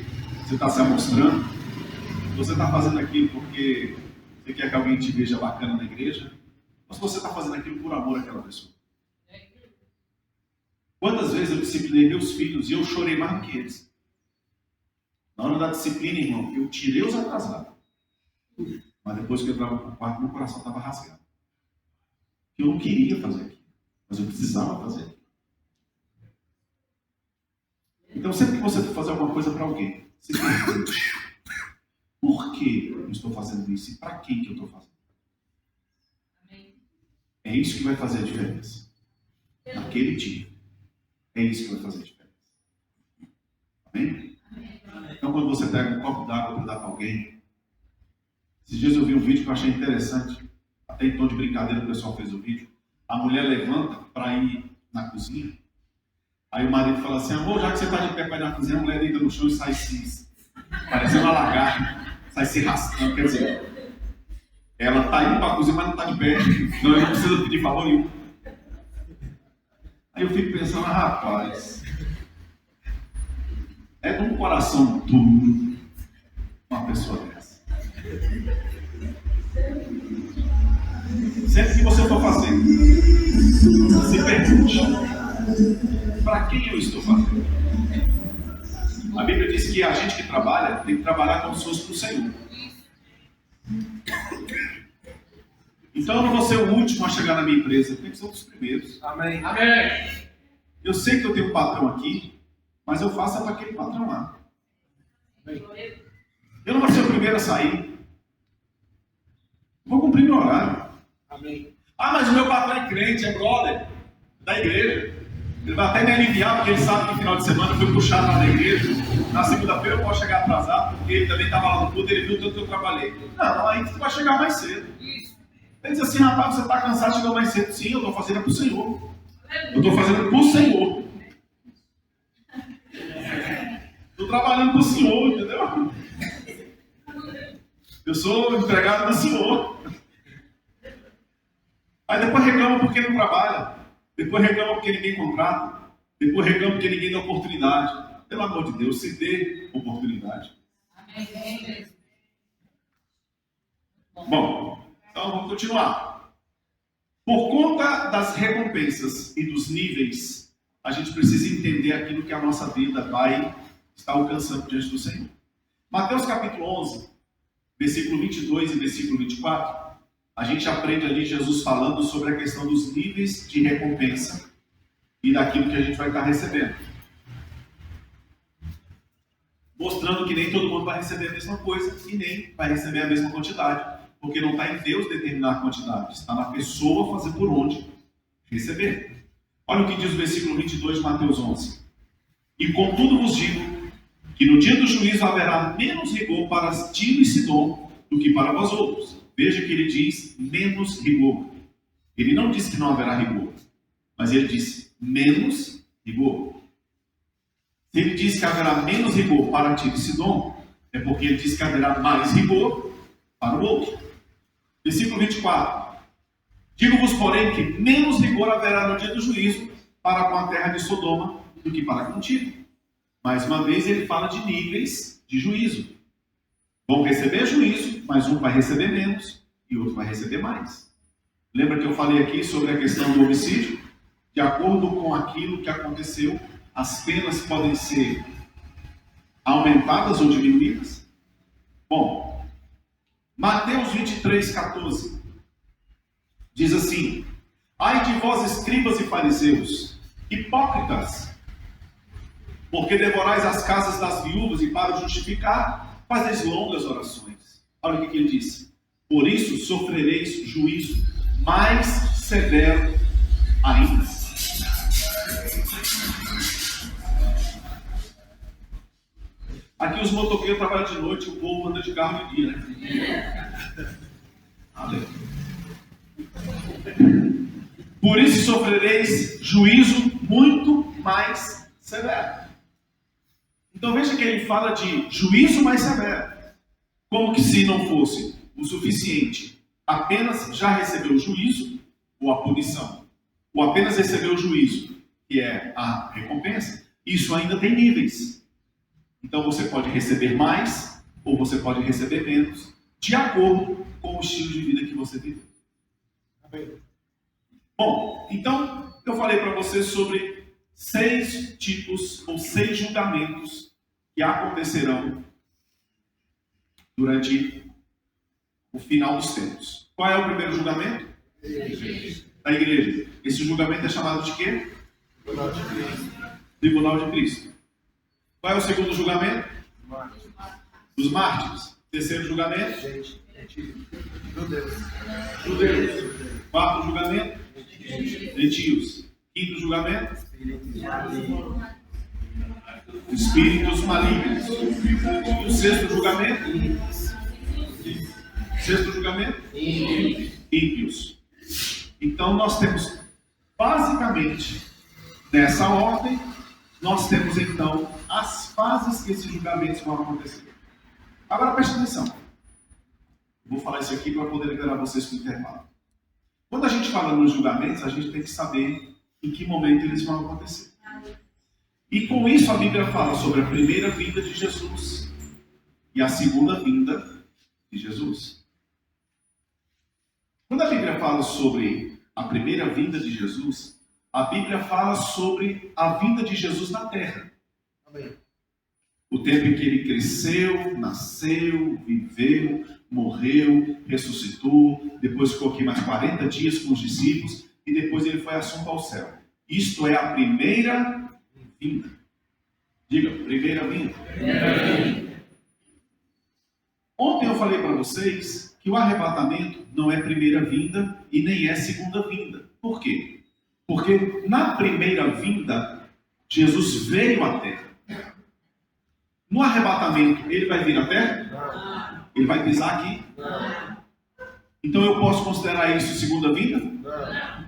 você está se amostrando, se você está fazendo aquilo porque você quer que alguém te veja bacana na igreja, ou se você está fazendo aquilo por amor àquela pessoa. Quantas vezes eu disciplinei meus filhos e eu chorei mais do que eles? Na hora da disciplina, irmão, eu tirei os atrasados. Mas depois que eu entrava para o quarto, meu coração estava rasgado. Eu não queria fazer aquilo, mas eu precisava fazer aquilo. Então, sempre que você for fazer alguma coisa para alguém, se pergunte: por que eu estou estou fazendo isso e para quem que eu estou fazendo. É isso que vai fazer a diferença. Naquele dia. É isso que vai fazer a diferença. Amém? Então, quando você pega um copo d'água para dar para alguém, esses dias eu vi um vídeo que eu achei interessante. Até em tom de brincadeira o pessoal fez o vídeo. A mulher levanta para ir na cozinha. Aí o marido fala assim: amor, já que você está de pé para ir na cozinha, a mulher deita no chão e sai se parecendo uma lagarta, sai se rascando. Quer dizer, ela está indo para a cozinha, mas não está de pé. Então ela não precisa pedir favor nenhum. Aí eu fico pensando: rapaz, é de um coração duro uma pessoa dessa. Sempre que você for fazer, se pergunte: para quem eu estou fazendo? A Bíblia diz que a gente que trabalha tem que trabalhar como se fosse para o Senhor. Então eu não vou ser o último a chegar na minha empresa, tem que ser um dos primeiros. Amém. Amém. Eu sei que eu tenho um patrão aqui, mas eu faço para aquele patrão lá. Eu não vou ser o primeiro a sair. Vou cumprir meu horário. Amém. Ah, mas o meu patrão é crente, é brother da igreja. Ele vai até me aliviar, porque ele sabe que no final de semana eu fui puxado lá na igreja. Na segunda-feira eu posso chegar atrasado, porque ele também estava lá no culto, ele viu tanto que eu trabalhei. Não, aí você vai chegar mais cedo. Ele diz assim: rapaz, você está cansado, chegou mais cedo. Sim, eu estou fazendo para o Senhor. Eu estou fazendo para o Senhor. Estou trabalhando para o Senhor, entendeu? Eu sou empregado do Senhor. Aí depois reclama porque não trabalha. Depois reclama porque ninguém contrata. Depois reclama porque ninguém dá oportunidade. Pelo amor de Deus, se dê oportunidade. Bom, então vamos continuar. Por conta das recompensas e dos níveis, a gente precisa entender aquilo que a nossa vida vai estar alcançando diante do Senhor. Mateus capítulo 11, versículo 22 e versículo 24. A gente aprende ali Jesus falando sobre a questão dos níveis de recompensa e daquilo que a gente vai estar recebendo. Mostrando que nem todo mundo vai receber a mesma coisa e nem vai receber a mesma quantidade. Porque não está em Deus determinar a quantidade, está na pessoa fazer por onde receber. Olha o que diz o versículo 22 de Mateus 11. E contudo vos digo que no dia do juízo haverá menos rigor para Tiro e Sidom do que para vós outros. Veja que ele diz menos rigor. Ele não disse que não haverá rigor, mas ele disse menos rigor. Se ele diz que haverá menos rigor para Tiro e Sidom, é porque ele diz que haverá mais rigor para o outro. Versículo 24. Digo-vos, porém, que menos rigor haverá no dia do juízo para com a terra de Sodoma do que para contigo. Mais uma vez ele fala de níveis de juízo. Vão receber juízo, mas um vai receber menos e outro vai receber mais. Lembra que eu falei aqui sobre a questão do homicídio? De acordo com aquilo que aconteceu, as penas podem ser aumentadas ou diminuídas? Bom, Mateus 23, 14 diz assim: ai de vós, escribas e fariseus, hipócritas, porque devorais as casas das viúvas e para justificar fazeis longas orações. Olha o que ele disse: por isso sofrereis juízo mais severo ainda. Aqui os motoqueiros trabalham de noite, o povo anda de carro de dia, né? Aleluia. Por isso sofrereis juízo muito mais severo. Então veja que ele fala de juízo mais severo, como que se não fosse o suficiente apenas já recebeu o juízo ou a punição, ou apenas recebeu o juízo, que é a recompensa. Isso ainda tem níveis. Então você pode receber mais ou você pode receber menos, de acordo com o estilo de vida que você vive. Bom, então eu falei para você sobre 6 tipos ou 6 julgamentos que acontecerão durante o final dos tempos. Qual é o primeiro julgamento? Da igreja. Esse julgamento é chamado de quê? Tribunal de Cristo. Qual é o segundo julgamento? Dos mártires. Terceiro julgamento. Gente. Judeus. Judeus. Quarto julgamento. Gentios. Quinto julgamento. Espíritos malignos. E o sexto julgamento. Sexto julgamento. Ímpios. Então nós temos basicamente nessa ordem, nós temos então as fases que esses julgamentos vão acontecer. Agora preste atenção. Vou falar isso aqui para poder liberar vocês para o intervalo. Quando a gente fala nos julgamentos, a gente tem que saber em que momento eles vão acontecer. E com isso a Bíblia fala sobre a primeira vinda de Jesus e a segunda vinda de Jesus. Quando a Bíblia fala sobre a primeira vinda de Jesus, a Bíblia fala sobre a vinda de Jesus na terra. Amém. O tempo em que ele cresceu, nasceu, viveu, morreu, ressuscitou, depois ficou aqui mais 40 dias com os discípulos e depois ele foi assunto ao céu. Isto é a primeira vinda. Diga, primeira vinda. Ontem eu falei para vocês que o arrebatamento não é primeira vinda e nem é segunda vinda. Por quê? Porque na primeira vinda, Jesus veio à terra. No arrebatamento, ele vai vir à terra? Ele vai pisar aqui? Então eu posso considerar isso segunda vinda?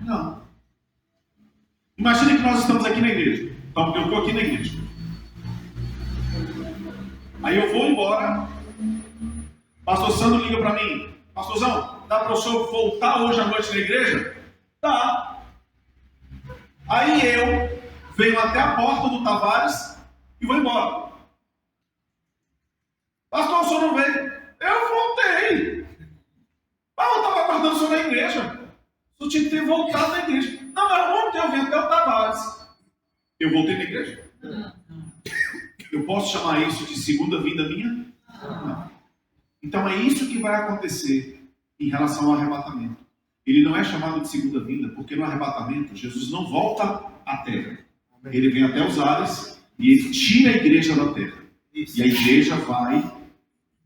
Não. Imagine que nós estamos aqui na igreja. Então eu estou aqui na igreja. Aí eu vou embora. Pastor Sandro liga para mim. Pastorzão, dá para o senhor voltar hoje à noite na igreja? Dá. Aí eu venho até a porta do Tavares e vou embora. Pastor, o senhor não veio? Eu voltei. Mas eu estava aguardando o senhor na igreja. O senhor tinha que ter voltado na igreja. Não, mas ontem eu vim até o Tavares. Eu voltei na igreja? Eu posso chamar isso de segunda vinda minha? Não. Então é isso que vai acontecer em relação ao arrebatamento. Ele não é chamado de segunda vinda, porque no arrebatamento Jesus não volta à terra. Ele vem até os ares e ele tira a igreja da terra. E a igreja vai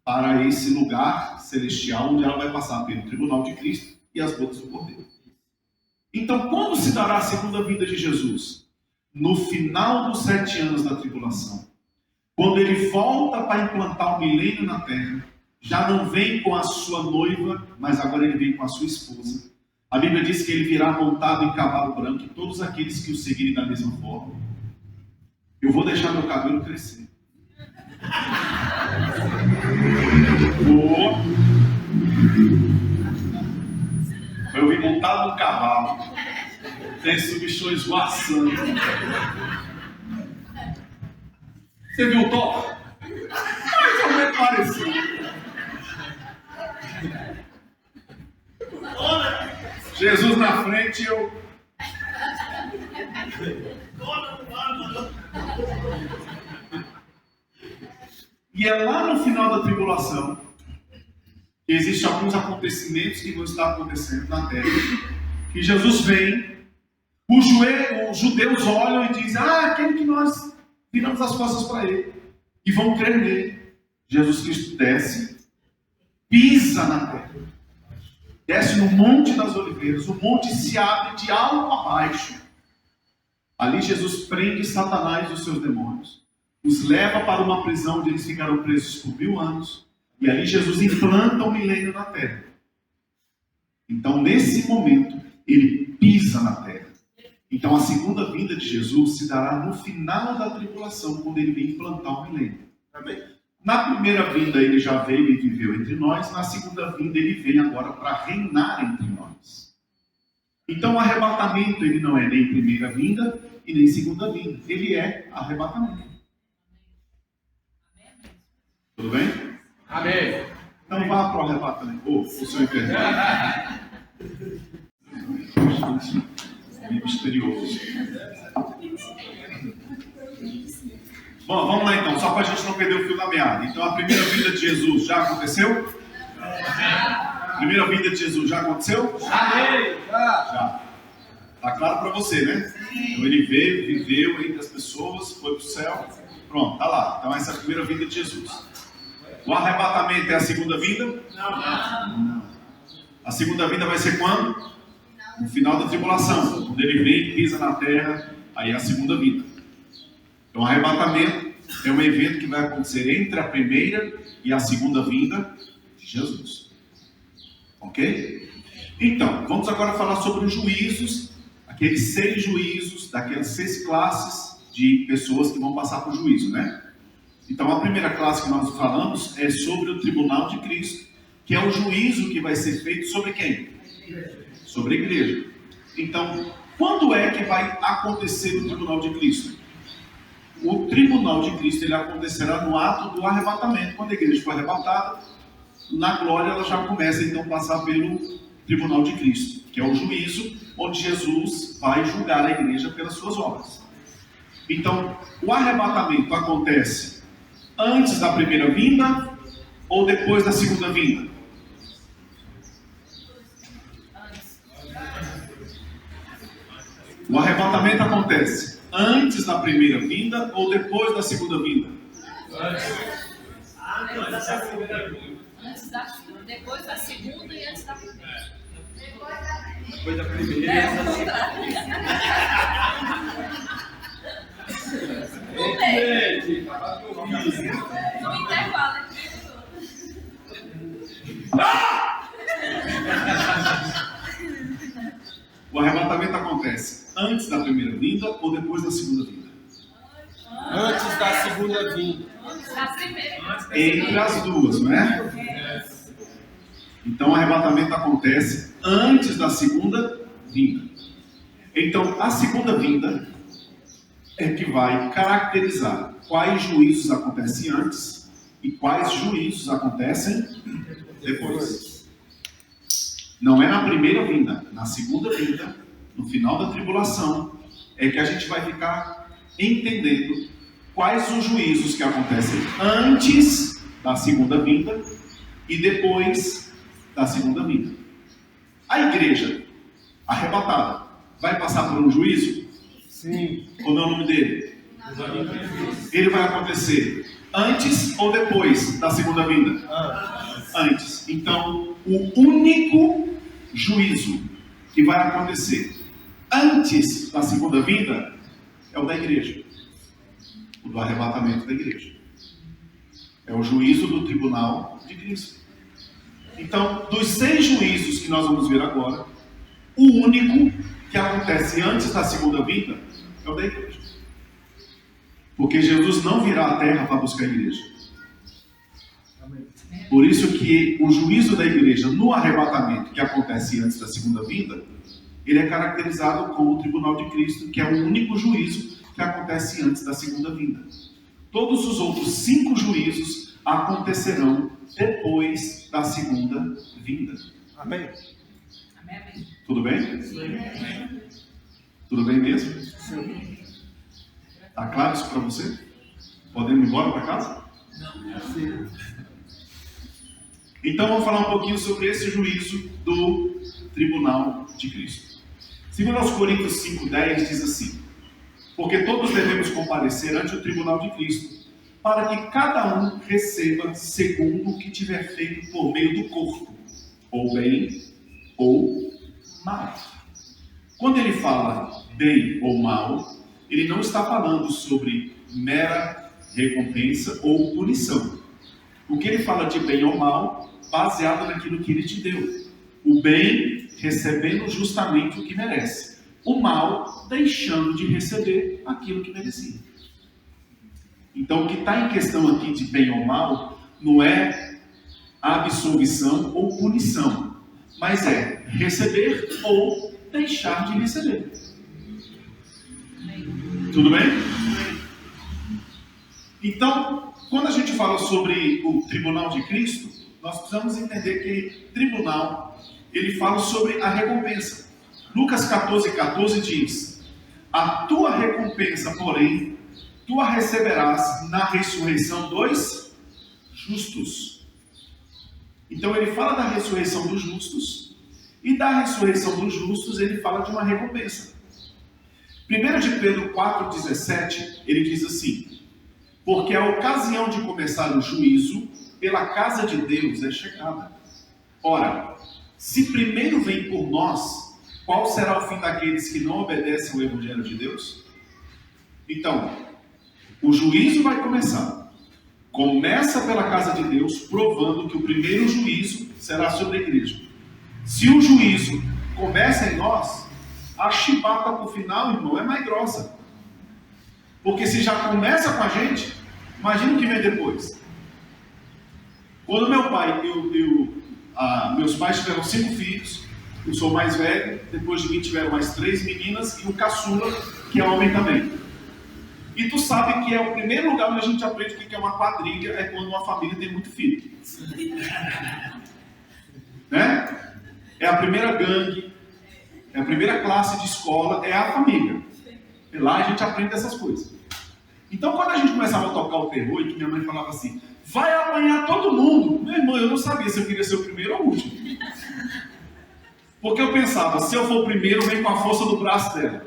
para esse lugar celestial onde ela vai passar pelo tribunal de Cristo e as bodas do Cordeiro. Então, quando se dará a segunda vinda de Jesus? No final dos 7 anos da tribulação. Quando ele volta para implantar o milênio na terra, já não vem com a sua noiva, mas agora ele vem com a sua esposa. A Bíblia diz que ele virá montado em cavalo branco e todos aqueles que o seguirem da mesma forma. Eu vou deixar meu cabelo crescer. Eu vim montado no cavalo. Tem subchões voaçando. Você viu o Thor? Mais ou menos parecido. Jesus na frente e eu. E é lá no final da tribulação que existem alguns acontecimentos que vão estar acontecendo na terra. Que Jesus vem, os judeus olham e dizem: aquele que nós viramos as costas para ele. E vão crer nele. Jesus Cristo desce, pisa na terra. Desce no Monte das Oliveiras. O monte se abre de alto a baixo. Ali Jesus prende Satanás e os seus demônios. Os leva para uma prisão onde eles ficaram presos por 1000 anos. E ali Jesus implanta o milênio na terra. Então, nesse momento, ele pisa na terra. Então, a segunda vinda de Jesus se dará no final da tribulação, quando ele vem implantar o milênio. Amém? Na primeira vinda, ele já veio e viveu entre nós. Na segunda vinda, ele vem agora para reinar entre nós. Então, o arrebatamento, ele não é nem primeira vinda e nem segunda vinda. Ele é arrebatamento. Tudo bem? Amém. Então vá para o arrebatamento. O seu intervalo. Meio misterioso. Bom, vamos lá então, só para a gente não perder o fio da meada. Então a primeira vinda de Jesus já aconteceu? A primeira vinda de Jesus já aconteceu? Amém. Já. Está claro para você, né? Então ele veio, viveu entre as pessoas, foi para o céu. Pronto, está lá. Então essa é a primeira vinda de Jesus. O arrebatamento é a segunda vinda? Não. A segunda vinda vai ser quando? No final da tribulação. Quando ele vem e pisa na terra, aí é a segunda vinda. Então, o arrebatamento é um evento que vai acontecer entre a primeira e a segunda vinda de Jesus. Ok? Então, vamos agora falar sobre os juízos, aqueles 6 juízos, daquelas 6 classes de pessoas que vão passar por juízo, né? Então, a primeira classe que nós falamos é sobre o tribunal de Cristo, que é o juízo que vai ser feito sobre quem? Sobre a igreja. Então, quando é que vai acontecer o tribunal de Cristo? O tribunal de Cristo ele acontecerá no ato do arrebatamento. Quando a igreja for arrebatada, na glória ela já começa então a passar pelo tribunal de Cristo, que é o juízo onde Jesus vai julgar a igreja pelas suas obras. Então, o arrebatamento acontece antes da primeira vinda ou depois da segunda vinda? O arrebatamento acontece antes da primeira vinda ou depois da segunda vinda? Depois da segunda e antes da primeira. Depois da primeira. No intervalo. O arrebatamento acontece antes da primeira vinda ou depois da segunda vinda? Antes da segunda vinda. Da primeira. Entre as duas, não é? Então o arrebatamento acontece antes da segunda vinda. Então a segunda vinda é que vai caracterizar quais juízos acontecem antes e quais juízos acontecem depois. Não é na primeira vinda, na segunda vinda, no final da tribulação, é que a gente vai ficar entendendo quais os juízos que acontecem antes da segunda vinda e depois da segunda vinda. A igreja arrebatada vai passar por um juízo? Sim. Como é o nome dele? Ele vai acontecer antes ou depois da segunda vinda? Antes. Então, o único juízo que vai acontecer antes da segunda vinda é o da igreja. O do arrebatamento da igreja. É o juízo do tribunal de Cristo. Então, dos 6 juízos que nós vamos ver agora, o único que acontece antes da segunda vinda é o da igreja. Porque Jesus não virá à terra para buscar a igreja. Por isso que o juízo da igreja no arrebatamento, que acontece antes da segunda vinda, ele é caracterizado como o tribunal de Cristo, que é o único juízo que acontece antes da segunda vinda. Todos os outros 5 juízos acontecerão depois da segunda vinda. Amém. Amém. Tudo bem? Sim. Tudo bem mesmo? Sim. Está claro isso para você? Podemos ir embora para casa? Sim. Então vamos falar um pouquinho sobre esse juízo do tribunal de Cristo. 2 Coríntios 5,10 diz assim: porque todos devemos comparecer ante o tribunal de Cristo, para que cada um receba segundo o que tiver feito por meio do corpo, ou bem ou mal. Quando ele fala bem ou mal, ele não está falando sobre mera recompensa ou punição. O que ele fala de bem ou mal, baseado naquilo que ele te deu. O bem, recebendo justamente o que merece. O mal, deixando de receber aquilo que merecia. Então, o que está em questão aqui de bem ou mal, não é absolvição ou punição, mas é receber ou deixar de receber. Tudo bem? Então, quando a gente fala sobre o tribunal de Cristo, nós precisamos entender que tribunal, ele fala sobre a recompensa. Lucas 14,14 diz: a tua recompensa, porém, tu a receberás na ressurreição dos justos. Então ele fala da ressurreição dos justos, e da ressurreição dos justos ele fala de uma recompensa. 1 de Pedro 4,17, ele diz assim: porque a ocasião de começar o juízo pela casa de Deus é chegada. Ora, se primeiro vem por nós, qual será o fim daqueles que não obedecem ao Evangelho de Deus? Então, o juízo vai começar. Começa pela casa de Deus, provando que o primeiro juízo será sobre a igreja. Se o juízo começa em nós, a chibata para o final, irmão, é mais grossa. Porque se já começa com a gente, imagina o que vem depois. Quando meu pai, meus pais tiveram 5 filhos, eu sou mais velho, depois de mim tiveram mais 3 meninas e o caçula, que é homem também. E tu sabe que é o primeiro lugar onde a gente aprende o que é uma quadrilha, é quando uma família tem muito filho. Né? É a primeira gangue, é a primeira classe de escola, é a família. E lá a gente aprende essas coisas. Então quando a gente começava a tocar o terror, e que minha mãe falava assim, vai apanhar todo mundo. Meu irmão, eu não sabia se eu queria ser o primeiro ou o último. Porque eu pensava, se eu for o primeiro, vem com a força do braço dela.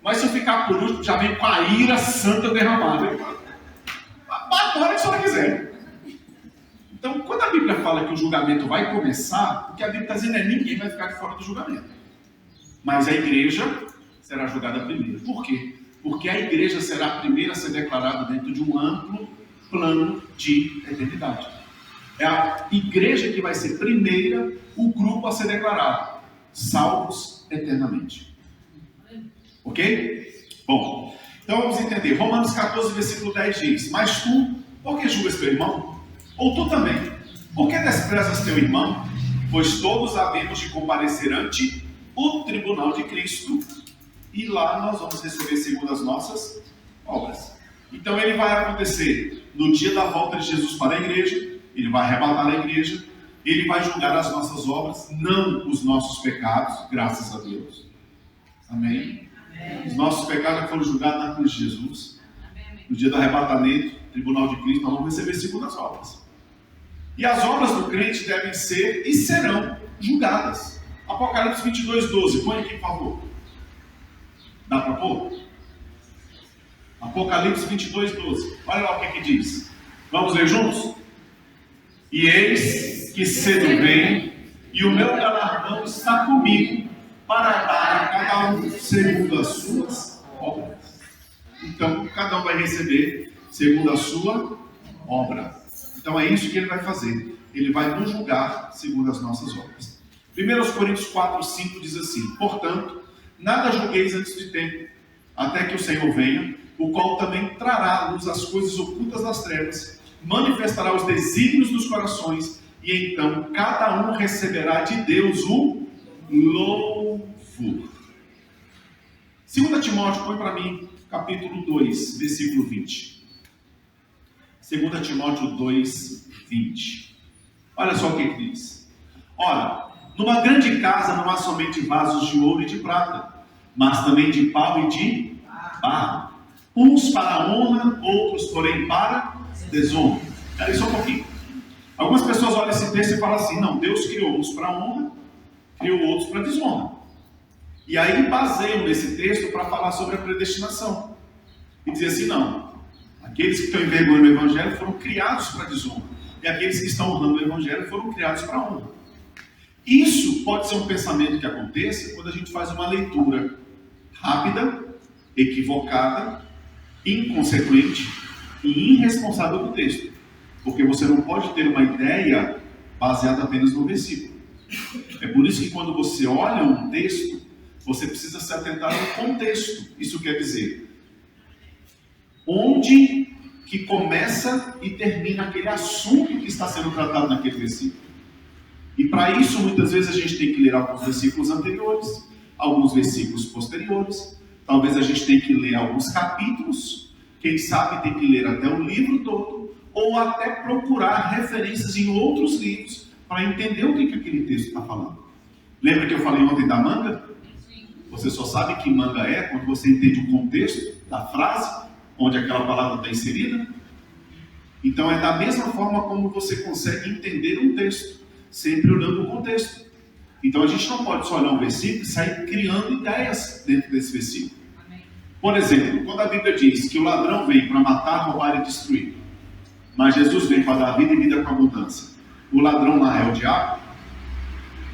Mas se eu ficar por último, já vem com a ira santa derramada. Bate a hora que a senhora quiser. Então, quando a Bíblia fala que o julgamento vai começar, o que a Bíblia está dizendo é ninguém vai ficar de fora do julgamento. Mas a igreja será julgada primeiro. Por quê? Porque a igreja será a primeira a ser declarada dentro de um amplo plano de eternidade. É a igreja que vai ser primeira, o grupo a ser declarado, salvos eternamente. Ok? Bom, então vamos entender. Romanos 14, versículo 10 diz, mas tu, por que julgas teu irmão? Ou tu também, por que desprezas teu irmão? Pois todos havemos de comparecer ante o tribunal de Cristo, e lá nós vamos receber segundo as nossas obras. Então ele vai acontecer no dia da volta de Jesus para a igreja, ele vai arrebatar a igreja, ele vai julgar as nossas obras, não os nossos pecados, graças a Deus. Amém? Os nossos pecados já foram julgados na cruz de Jesus. No dia do arrebatamento, tribunal de Cristo, nós vamos receber segundo as obras. E as obras do crente devem ser e serão julgadas. Apocalipse 22, 12. Põe aqui, por favor. Dá para pôr? Apocalipse 22, 12. Olha lá o que diz. Vamos ler juntos? E eis que cedo vem, e o meu galardão está comigo, para dar a cada um segundo as suas obras. Então, cada um vai receber segundo a sua obra. Então, é isso que ele vai fazer. Ele vai nos julgar segundo as nossas obras. 1 Coríntios 4, 5 diz assim, portanto, nada julgueis antes de tempo, até que o Senhor venha, o qual também trará à luz as coisas ocultas das trevas, manifestará os desígnios dos corações, e então cada um receberá de Deus o louvor. 2 Timóteo, põe para mim, capítulo 2, versículo 20. 2 Timóteo 2, 20. Olha só o que diz. Ora, numa grande casa não há somente vasos de ouro e de prata, mas também de pau e de barro. Uns para a honra, outros, porém, para desonra. Espera aí só um pouquinho. Algumas pessoas olham esse texto e falam assim, não, Deus criou uns para honra, criou outros para desonra. E aí baseiam nesse texto para falar sobre a predestinação. E dizer assim, não, aqueles que estão envergonhando o Evangelho foram criados para desonra. E aqueles que estão honrando o Evangelho foram criados para honra. Isso pode ser um pensamento que aconteça quando a gente faz uma leitura rápida, equivocada, inconsequente e irresponsável do texto. Porque você não pode ter uma ideia baseada apenas no versículo. É por isso que quando você olha um texto, você precisa se atentar no contexto. Isso quer dizer, onde que começa e termina aquele assunto que está sendo tratado naquele versículo. E para isso, muitas vezes, a gente tem que ler alguns versículos anteriores, alguns versículos posteriores, talvez a gente tenha que ler alguns capítulos, quem sabe tem que ler até o livro todo, ou até procurar referências em outros livros, para entender o que aquele texto está falando. Lembra que eu falei ontem da manga? Você só sabe que manga é quando você entende o contexto da frase, onde aquela palavra está inserida. Então é da mesma forma como você consegue entender um texto, sempre olhando o contexto. Então a gente não pode só olhar um versículo e sair criando ideias dentro desse versículo. Por exemplo, quando a Bíblia diz que o ladrão vem para matar, roubar e destruir, Mas Jesus vem para dar vida e vida com abundância. O ladrão lá é o diabo?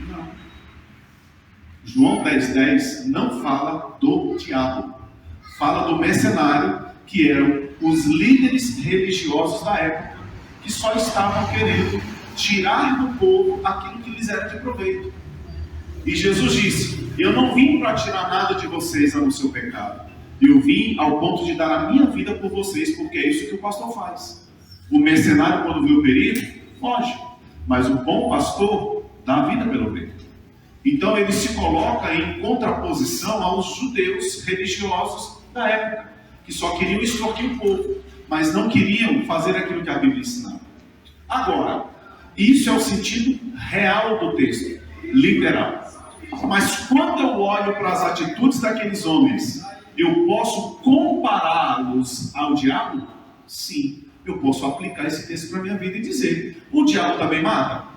Não. João 10,10 não fala do diabo. Fala do mercenário, que eram os líderes religiosos da época, que só estavam querendo tirar do povo aquilo que lhes era de proveito. E Jesus disse: eu não vim para tirar nada de vocês no seu pecado. Eu vim ao ponto de dar a minha vida por vocês, porque é isso que o pastor faz. O mercenário, quando vê o perigo, foge. Mas o bom pastor dá a vida pela ovelha. Então ele se coloca em contraposição aos judeus religiosos da época, que só queriam extorquir o povo, mas não queriam fazer aquilo que a Bíblia ensinava. Agora, isso é o sentido real do texto, literal. Mas quando eu olho para as atitudes daqueles homens, eu posso compará-los ao diabo? Sim, eu posso aplicar esse texto para a minha vida e dizer: o diabo também mata,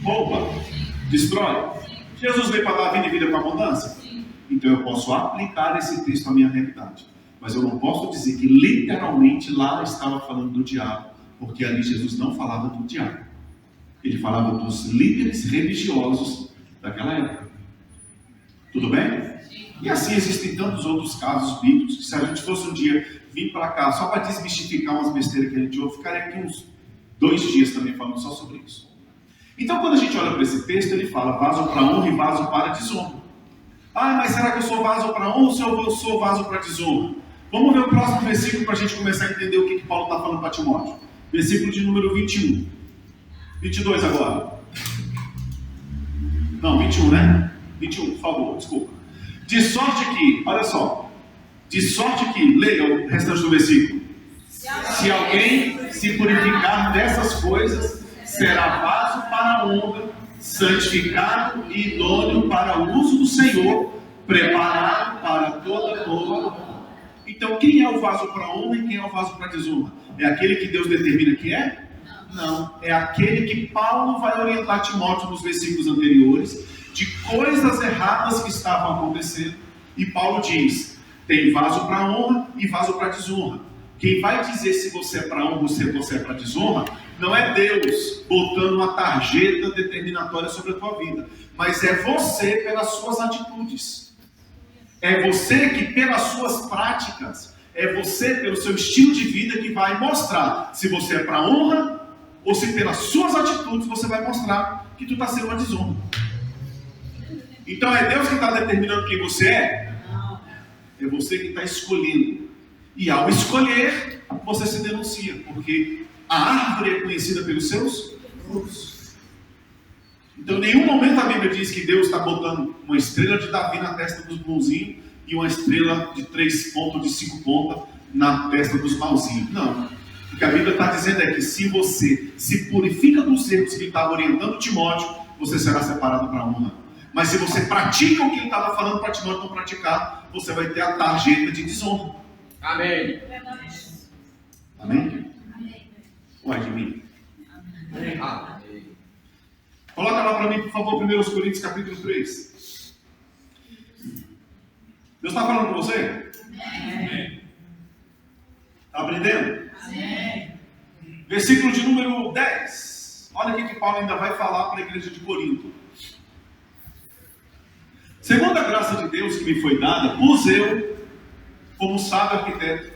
rouba, destrói. Jesus veio para dar vida e vida com abundância? Então eu posso aplicar esse texto à minha realidade. Mas eu não posso dizer que literalmente lá estava falando do diabo, porque ali Jesus não falava do diabo. Ele falava dos líderes religiosos daquela época. Tudo bem? E assim existem tantos outros casos bíblicos, que se a gente fosse um dia vir para cá só para desmistificar umas besteiras que a gente ouve, ficaria aqui uns 2 dias também falando só sobre isso. Então quando a gente olha para esse texto, ele fala vaso para honra e vaso para desonra. Ah, mas será que eu sou vaso para honra ou eu sou vaso para desonra? Vamos ver o próximo versículo para a gente começar a entender o que Paulo está falando para Timóteo. Versículo de número 21. 22 agora. Não, 21, né? 21, por favor, desculpa. De sorte que, olha só. De sorte que, leia o restante do versículo. Se alguém se purificar dessas coisas, será vaso para a honra, santificado e idôneo para o uso do Senhor, preparado para toda boa. Então, quem é o vaso para honra e quem é o vaso para desonra? É aquele que Deus determina que é? Não, é aquele que Paulo vai orientar Timóteo nos versículos anteriores, de coisas erradas que estavam acontecendo. E Paulo diz: tem vaso para honra e vaso para desonra. Quem vai dizer se você é para honra ou se você é para desonra, não é Deus botando uma tarjeta determinatória sobre a tua vida, mas é você pelas suas atitudes. É você que pelas suas práticas, é você pelo seu estilo de vida que vai mostrar se você é para honra ou se pelas suas atitudes você vai mostrar que tu está sendo uma desonra. Então é Deus que está determinando quem você é? É você que está escolhendo. E ao escolher, você se denuncia, porque a árvore é conhecida pelos seus frutos. Então, em nenhum momento a Bíblia diz que Deus está botando uma estrela de Davi na testa dos bonzinhos e uma estrela de 3 pontas, de 5 pontas na testa dos malzinhos. Não. O que a Bíblia está dizendo é que se você se purifica dos erros que ele estava orientando Timóteo, você será separado para a honra. Mas se você pratica o que ele estava falando para Timóteo não praticar, você vai ter a tarjeta de desonra. Amém. Amém? Ué, de mim. Amém. Coloca lá para mim, por favor, 1 Coríntios capítulo 3. Deus está falando com você? Amém. Está aprendendo? Amém. Versículo de número 10. Olha o que Paulo ainda vai falar para a igreja de Corinto. Segundo a graça de Deus que me foi dada, pus eu, como sábio arquiteto,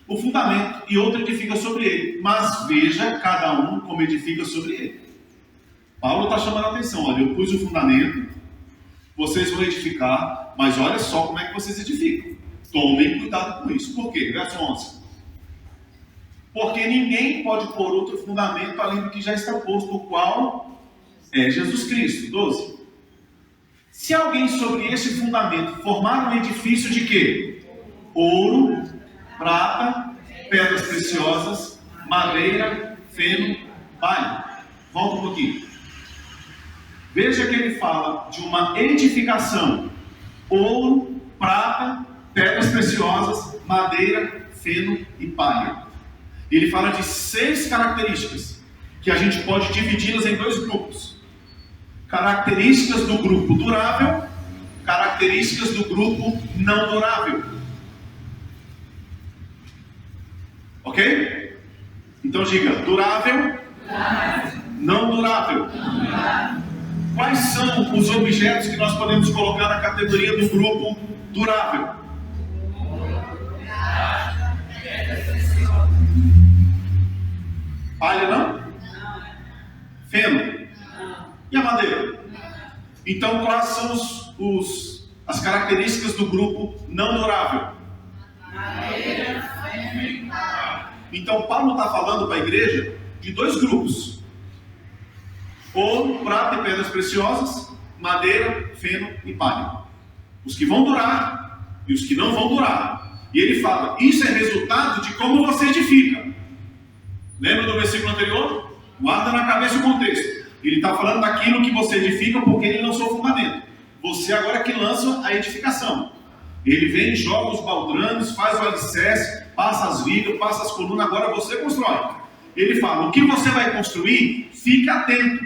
o fundamento e outro edifica sobre ele. Mas veja cada um como edifica sobre ele. Paulo está chamando a atenção. Olha, eu pus o fundamento, vocês vão edificar, mas olha só como é que vocês edificam. Tomem cuidado com isso. Por quê? Verso 11. Porque ninguém pode pôr outro fundamento além do que já está posto, o qual é Jesus Cristo. 12. Se alguém sobre este fundamento formar um edifício de quê? Ouro, prata, pedras preciosas, madeira, feno, palha. Volta um pouquinho. Veja que ele fala de uma edificação. Ouro, prata, pedras preciosas, madeira, feno e palha. Ele fala de 6 características, que a gente pode dividi-las em 2 grupos. Características do grupo durável, características do grupo não durável. Ok? Então diga, durável, não durável. Quais são os objetos que nós podemos colocar na categoria do grupo durável? Palha não? Feno? E a madeira? Então quais são as características do grupo não durável? Então Paulo está falando para a igreja de dois grupos: ouro, prata e pedras preciosas, madeira, feno e palha. Os que vão durar e os que não vão durar. E ele fala, isso é resultado de como você edifica. Lembra do versículo anterior? Guarda na cabeça o contexto. Ele está falando daquilo que você edifica porque ele lançou o fundamento. Você agora que lança a edificação. Ele vem, joga os baldrames, faz o alicerce, passa as vigas, passa as colunas, agora você constrói. Ele fala, o que você vai construir, fique atento.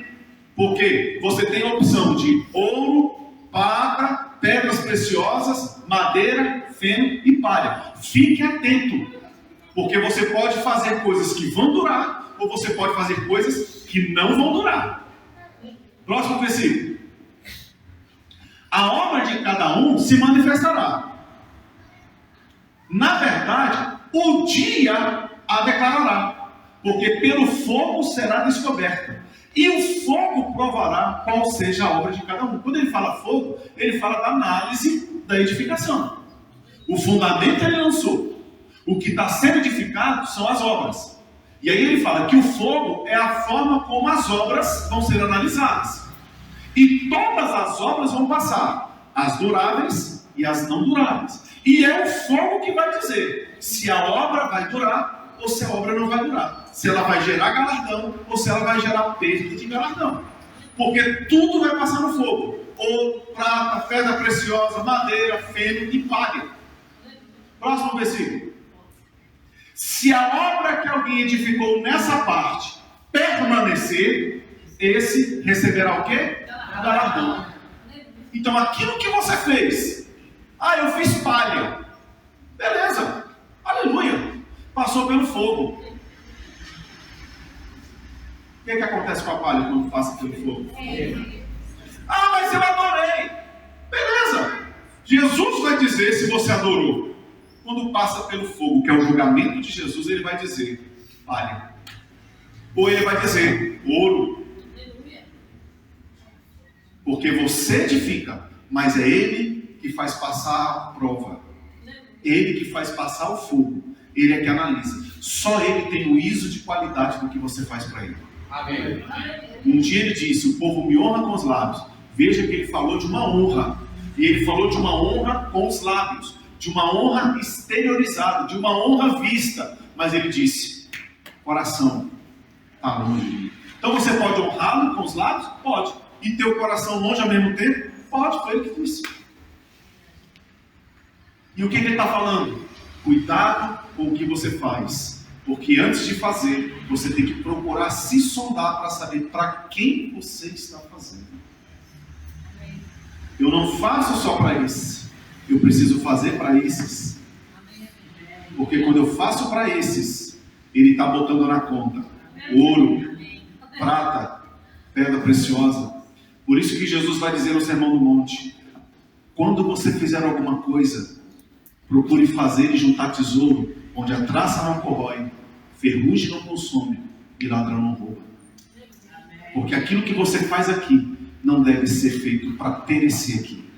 Porque você tem a opção de ouro, prata, pedras preciosas, madeira, feno e palha. Fique atento. Porque você pode fazer coisas que vão durar, ou você pode fazer coisas que não vão durar. Próximo versículo. A obra de cada um se manifestará. Na verdade, o dia a declarará, porque pelo fogo será descoberta, e o fogo provará qual seja a obra de cada um. Quando ele fala fogo, ele fala da análise da edificação. O fundamento ele lançou. O que está sendo edificado são as obras. E aí ele fala que o fogo é a forma como as obras vão ser analisadas. E todas as obras vão passar, as duráveis e as não duráveis. E é o fogo que vai dizer se a obra vai durar ou se a obra não vai durar. Se ela vai gerar galardão ou se ela vai gerar perda de galardão. Porque tudo vai passar no fogo. Ouro, prata, pedra preciosa, madeira, feno e palha. Próximo versículo. Se a obra que alguém edificou nessa parte permanecer, esse receberá o quê? Galardão. Então aquilo que você fez, eu fiz palha, beleza, aleluia, passou pelo fogo. O que acontece com a palha quando passa pelo fogo? Mas eu adorei, beleza, Jesus vai dizer se você adorou. Quando passa pelo fogo, que é o julgamento de Jesus, ele vai dizer palha, ou ele vai dizer ouro. Porque você edifica, mas é ele que faz passar a prova. Ele que faz passar o fogo. Ele é que analisa. Só ele tem o ISO de qualidade do que você faz para ele. Amém. Um dia ele disse, o povo me honra com os lábios. Veja que ele falou de uma honra. E ele falou de uma honra com os lábios. De uma honra exteriorizada. De uma honra vista. Mas ele disse, coração está longe de mim. Então você pode honrá-lo com os lábios? Pode. E ter o coração longe ao mesmo tempo? Pode, foi ele que disse. E o que ele está falando? Cuidado com o que você faz. Porque antes de fazer, você tem que procurar se sondar para saber para quem você está fazendo. Eu não faço só para esse. Eu preciso fazer para esses. Porque quando eu faço para esses, ele está botando na conta ouro, prata, pedra preciosa. Por isso que Jesus vai dizer no Sermão do Monte: quando você fizer alguma coisa, procure fazer e juntar tesouro, onde a traça não corrói, ferrugem não consome e ladrão não rouba. Porque aquilo que você faz aqui não deve ser feito para perecer aqui.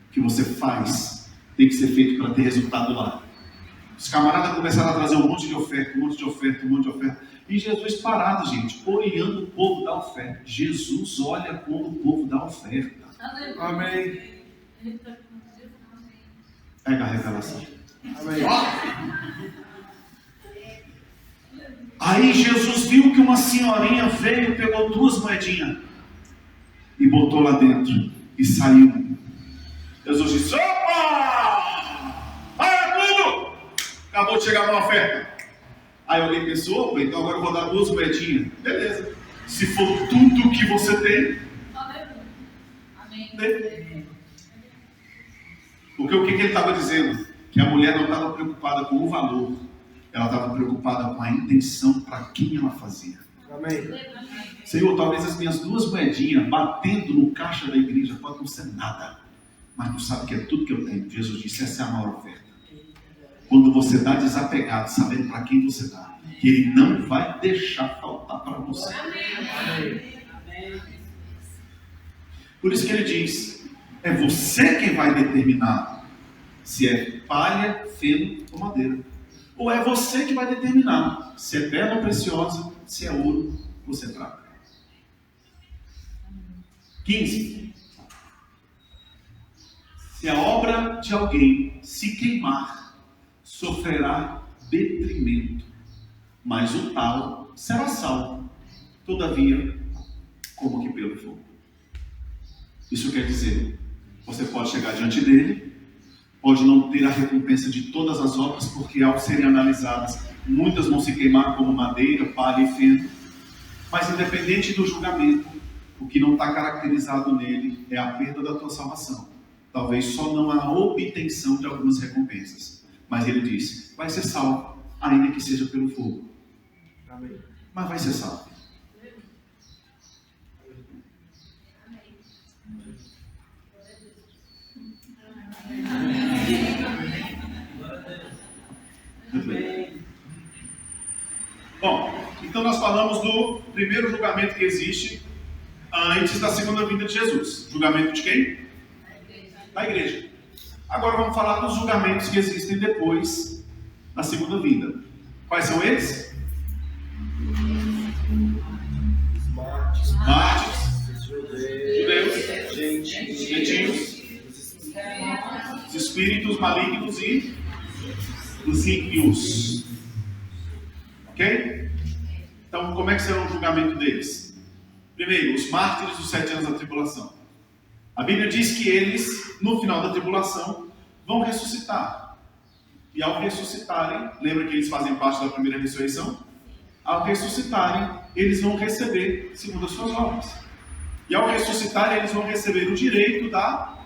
O que você faz tem que ser feito para ter resultado lá. Os camaradas começaram a trazer um monte de oferta, um monte de oferta, um monte de oferta. E Jesus parado, gente, olhando o povo dar oferta. Jesus olha quando o povo dá oferta. Amém. Pega a revelação. Amém. Aí Jesus viu que uma senhorinha veio, pegou 2 moedinhas e botou lá dentro e saiu. Jesus disse: opa! Para tudo! Acabou de chegar uma oferta. Aí alguém pensou: opa, então agora eu vou dar 2 moedinhas. Beleza. Se for tudo que você tem, dê. Porque o que ele estava dizendo? Que a mulher não estava preocupada com o valor. ela estava preocupada com a intenção para quem ela fazia. Amém. Senhor, talvez as minhas 2 moedinhas batendo no caixa da igreja pode não ser nada, mas tu sabe que é tudo que eu tenho. Jesus disse, essa é a maior oferta. Quando você dá desapegado, sabendo para quem você dá, que Ele não vai deixar faltar para você. Por isso que Ele diz, é você quem vai determinar se é palha, feno ou madeira. Ou é você que vai determinar se é pedra preciosa, se é ouro ou se é prata. 15. Se a obra de alguém se queimar, sofrerá detrimento, mas o tal será salvo, todavia, como que pelo fogo. Isso quer dizer, você pode chegar diante dele, pode não ter a recompensa de todas as obras, porque ao serem analisadas, muitas vão se queimar como madeira, palha e feno, mas independente do julgamento, o que não está caracterizado nele é a perda da tua salvação. Talvez só não a obtenção de algumas recompensas. Mas ele disse, vai ser salvo, ainda que seja pelo fogo. Amém. Mas vai ser salvo. Muito bem. Bom, então nós falamos do primeiro julgamento que existe antes da segunda vinda de Jesus. Julgamento de quem? Da igreja. Agora vamos falar dos julgamentos que existem depois da segunda vinda. Quais são eles? Mártires, judeus, gentios, os espíritos malignos e os ímpios. Ok? Então, como é que será o julgamento deles? Primeiro, os mártires dos 7 anos da tribulação. A Bíblia diz que eles, no final da tribulação, vão ressuscitar. E ao ressuscitarem, lembra que eles fazem parte da primeira ressurreição? Ao ressuscitarem, eles vão receber segundo as suas obras. E ao ressuscitarem, eles vão receber o direito da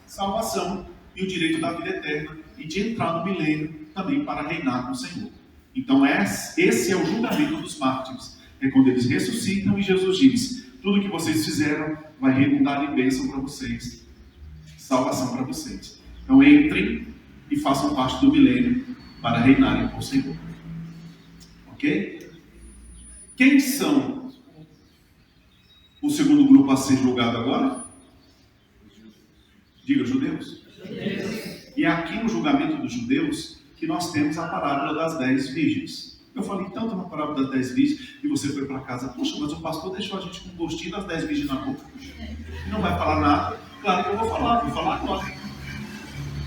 salvação e o direito da vida eterna e de entrar no milênio também para reinar com o Senhor. Então esse é o julgamento dos mártires. É quando eles ressuscitam e Jesus diz, tudo que vocês fizeram vai redundar em bênção para vocês, salvação para vocês. Então entrem e façam parte do milênio para reinarem com o Senhor. Ok? Quem são o segundo grupo a ser julgado agora? Diga, judeus. E é aqui no julgamento dos judeus que nós temos a parábola das 10 virgens. Eu falei tanto na parábola das 10 virgens e você foi para casa, poxa, mas o pastor deixou a gente com um gostinho das 10 virgens na boca. Não vai falar nada. Claro que eu vou falar agora.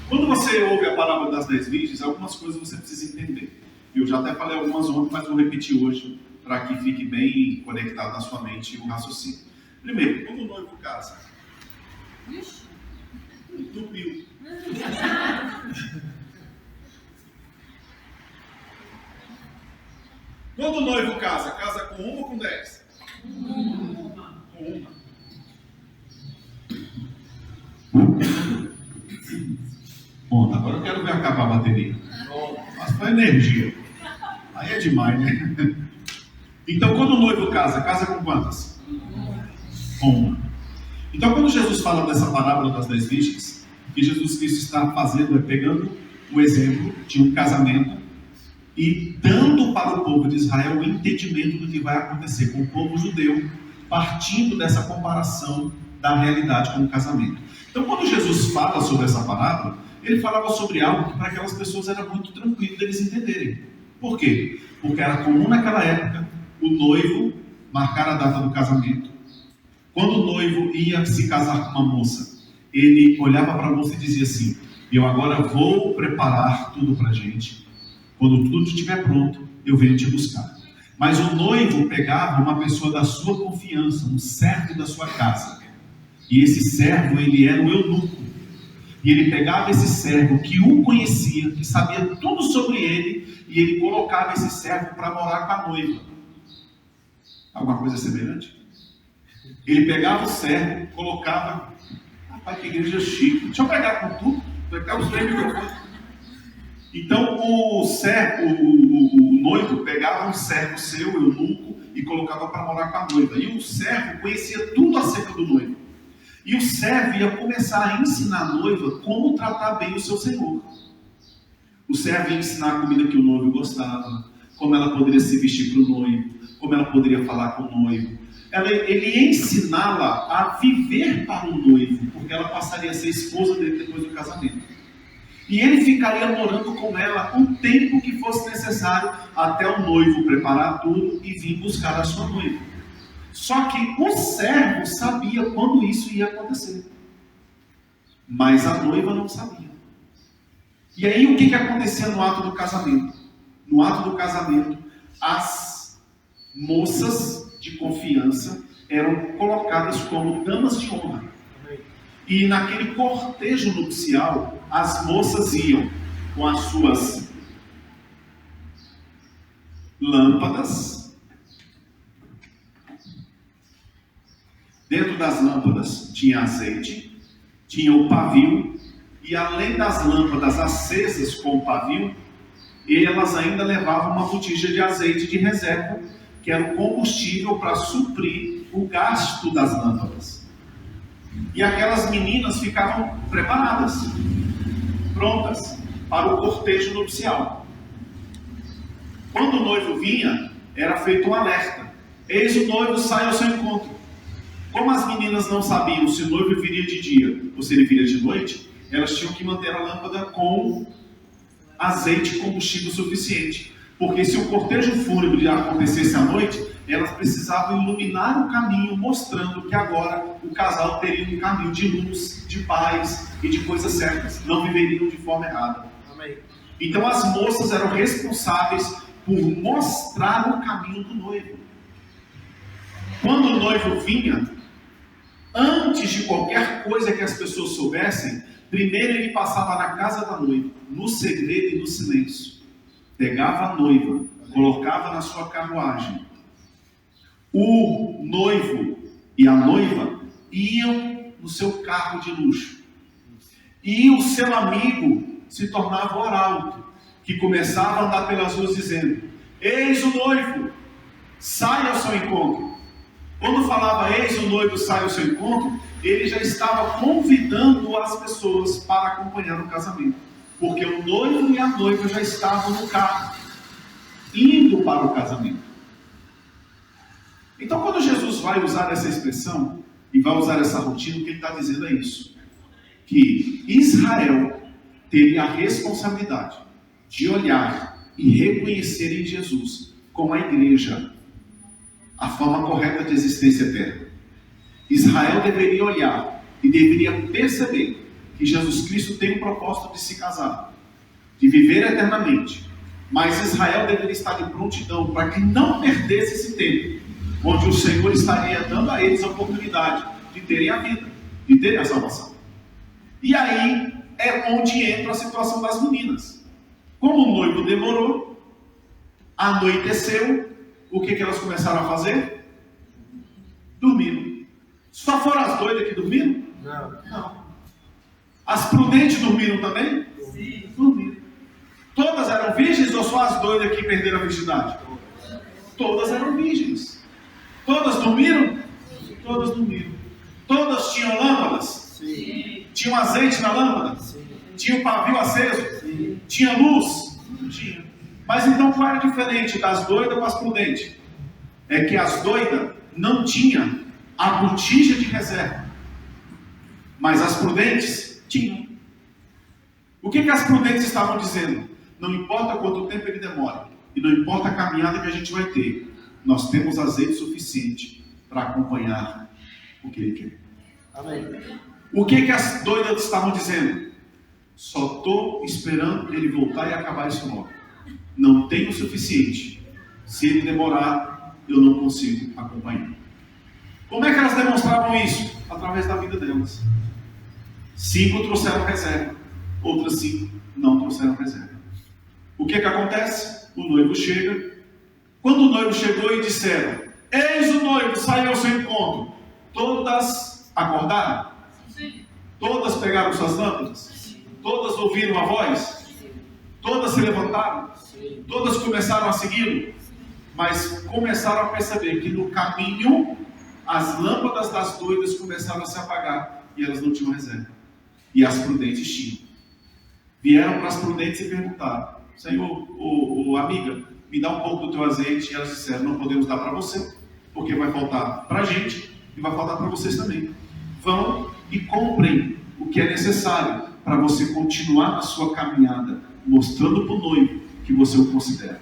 Quando você ouve a parábola das 10 virgens, algumas coisas você precisa entender. Eu já até falei algumas ontem, mas vou repetir hoje, para que fique bem conectado na sua mente o raciocínio. Primeiro, quando o noivo casa, entupiu. Quando o noivo casa com uma ou com 10? Com uma. Bom, agora eu quero ver acabar a bateria. Mas foi energia. Aí é demais, né? Então, quando o noivo casa com quantas? Com uma. Então, quando Jesus fala dessa parábola das 10 virgens, o que Jesus Cristo está fazendo é pegando o exemplo de um casamento e dando para o povo de Israel o entendimento do que vai acontecer com o povo judeu, partindo dessa comparação da realidade com o casamento. Então, quando Jesus fala sobre essa parábola, ele falava sobre algo que para aquelas pessoas era muito tranquilo deles entenderem. Por quê? Porque era comum naquela época o noivo marcar a data do casamento. Quando o noivo ia se casar com uma moça, ele olhava para a moça e dizia assim: eu agora vou preparar tudo para a gente. Quando tudo estiver pronto, eu venho te buscar. Mas o noivo pegava uma pessoa da sua confiança, um servo da sua casa. E esse servo, ele era o eunuco. E ele pegava esse servo que o conhecia, que sabia tudo sobre ele, e ele colocava esse servo para morar com a noiva. Alguma coisa semelhante? Ele pegava o servo, colocava... Rapaz, que igreja chique. Deixa eu pegar com tudo. Pegar os 3 microfones. Então o noivo pegava um servo seu, eunuco, e colocava para morar com a noiva. E o servo conhecia tudo acerca do noivo. E o servo ia começar a ensinar a noiva como tratar bem o seu senhor. O servo ia ensinar a comida que o noivo gostava, como ela poderia se vestir para o noivo, como ela poderia falar com o noivo. Ele ia ensiná-la a viver para o noivo, porque ela passaria a ser esposa dele depois do casamento. E ele ficaria morando com ela o tempo que fosse necessário até o noivo preparar tudo e vir buscar a sua noiva. Só que o servo sabia quando isso ia acontecer, mas a noiva não sabia. E aí o que acontecia no ato do casamento? No ato do casamento, as moças de confiança eram colocadas como damas de honra. E naquele cortejo nupcial, as moças iam com as suas lâmpadas. Dentro das lâmpadas tinha azeite, tinha o pavio, e além das lâmpadas acesas com o pavio, elas ainda levavam uma botija de azeite de reserva, que era o combustível para suprir o gasto das lâmpadas. E aquelas meninas ficavam preparadas, prontas para o cortejo nupcial. Quando o noivo vinha, era feito um alerta: eis o noivo, sai ao seu encontro. Como as meninas não sabiam se o noivo viria de dia ou se ele viria de noite, elas tinham que manter a lâmpada com azeite e combustível suficiente. Porque se o cortejo fúnebre acontecesse à noite, elas precisavam iluminar o caminho, mostrando que agora o casal teria um caminho de luz, de paz e de coisas certas. Não viveriam de forma errada. Amém. Então as moças eram responsáveis por mostrar o caminho do noivo. Quando o noivo vinha, antes de qualquer coisa que as pessoas soubessem, primeiro ele passava na casa da noiva, no segredo e no silêncio. Pegava a noiva, colocava na sua carruagem. O noivo e a noiva iam no seu carro de luxo. E o seu amigo se tornava o arauto, que começava a andar pelas ruas dizendo: eis o noivo, sai ao seu encontro. Quando falava eis o noivo, sai ao seu encontro, ele já estava convidando as pessoas para acompanhar o casamento. Porque o noivo e a noiva já estavam no carro, indo para o casamento. Então, quando Jesus vai usar essa expressão e vai usar essa rotina, o que ele está dizendo é isso: que Israel teria a responsabilidade de olhar e reconhecer em Jesus como a igreja a forma correta de existência eterna. Israel deveria olhar e deveria perceber que Jesus Cristo tem um propósito de se casar, de viver eternamente. Mas Israel deveria estar de prontidão para que não perdesse esse tempo, onde o Senhor estaria dando a eles a oportunidade de terem a vida, de terem a salvação. E aí é onde entra a situação das meninas. Como o noivo demorou, anoiteceu, o que elas começaram a fazer? Dormiram. Só foram as doidas que dormiram? Não. As prudentes dormiram também? Sim. Dormiram. Todas eram virgens ou só as doidas que perderam a virgindade? Todas eram virgens. Todas dormiram? Todas dormiram. Todas tinham lâmpadas? Sim. Tinham azeite na lâmpada? Sim. Tinha um pavio aceso? Sim. Tinha luz? Não tinha. Mas então qual era diferente das doidas com as prudentes? É que as doidas não tinham a botija de reserva, mas as prudentes tinham. O que as prudentes estavam dizendo? Não importa quanto tempo ele demora, e não importa a caminhada que a gente vai ter, nós temos azeite suficiente para acompanhar o que ele quer. Amém. O que as doidas estavam dizendo? Só estou esperando ele voltar e acabar isso logo. Não tenho o suficiente. Se ele demorar, eu não consigo acompanhar. Como é que elas demonstravam isso? Através da vida delas. 5 trouxeram reserva, outras 5 não trouxeram reserva. O que acontece? O noivo chega. Quando o noivo chegou e disseram: eis o noivo, saiu ao seu encontro. Todas acordaram? Sim. Todas pegaram suas lâmpadas? Todas ouviram a voz? Todas levantaram, todas começaram a segui-lo, mas começaram a perceber que no caminho as lâmpadas das doidas começaram a se apagar e elas não tinham reserva. E as prudentes tinham. Vieram para as prudentes e perguntaram: Senhor, amiga, me dá um pouco do teu azeite. E elas disseram: não podemos dar para você, porque vai faltar para a gente e vai faltar para vocês também. Vão e comprem o que é necessário para você continuar na sua caminhada, mostrando para o noivo que você o considera.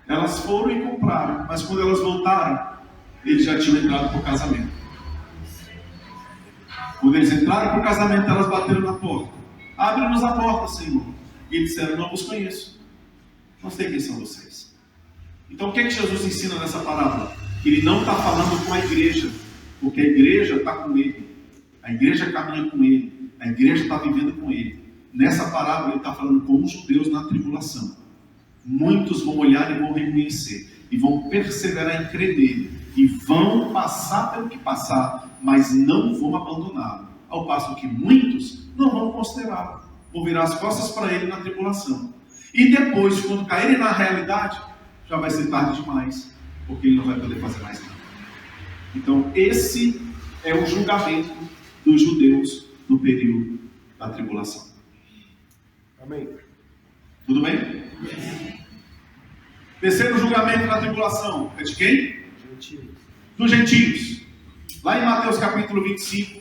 Elas foram e compraram, mas quando elas voltaram, eles já tinham entrado para o casamento. Quando eles entraram para o casamento, elas bateram na porta. Abre-nos a porta, Senhor. E eles disseram: não vos conheço. Não sei quem são vocês. Então o que é que Jesus ensina nessa parábola? Ele não está falando com a igreja, porque a igreja está com ele. A igreja caminha com ele. A igreja está vivendo com ele. Nessa parábola ele está falando com os judeus na tribulação. Muitos vão olhar e vão reconhecer. E vão perseverar em crer nele. E vão passar pelo que passar, mas não vão abandoná-lo. Ao passo que muitos não vão considerá-lo. Vão virar as costas para ele na tribulação. E depois, quando caírem na realidade, já vai ser tarde demais, porque ele não vai poder fazer mais nada. Então, esse é o julgamento dos judeus no período da tribulação. Amém. Tudo bem? Terceiro julgamento da tribulação é de quem? Dos gentios. Lá em Mateus capítulo 25,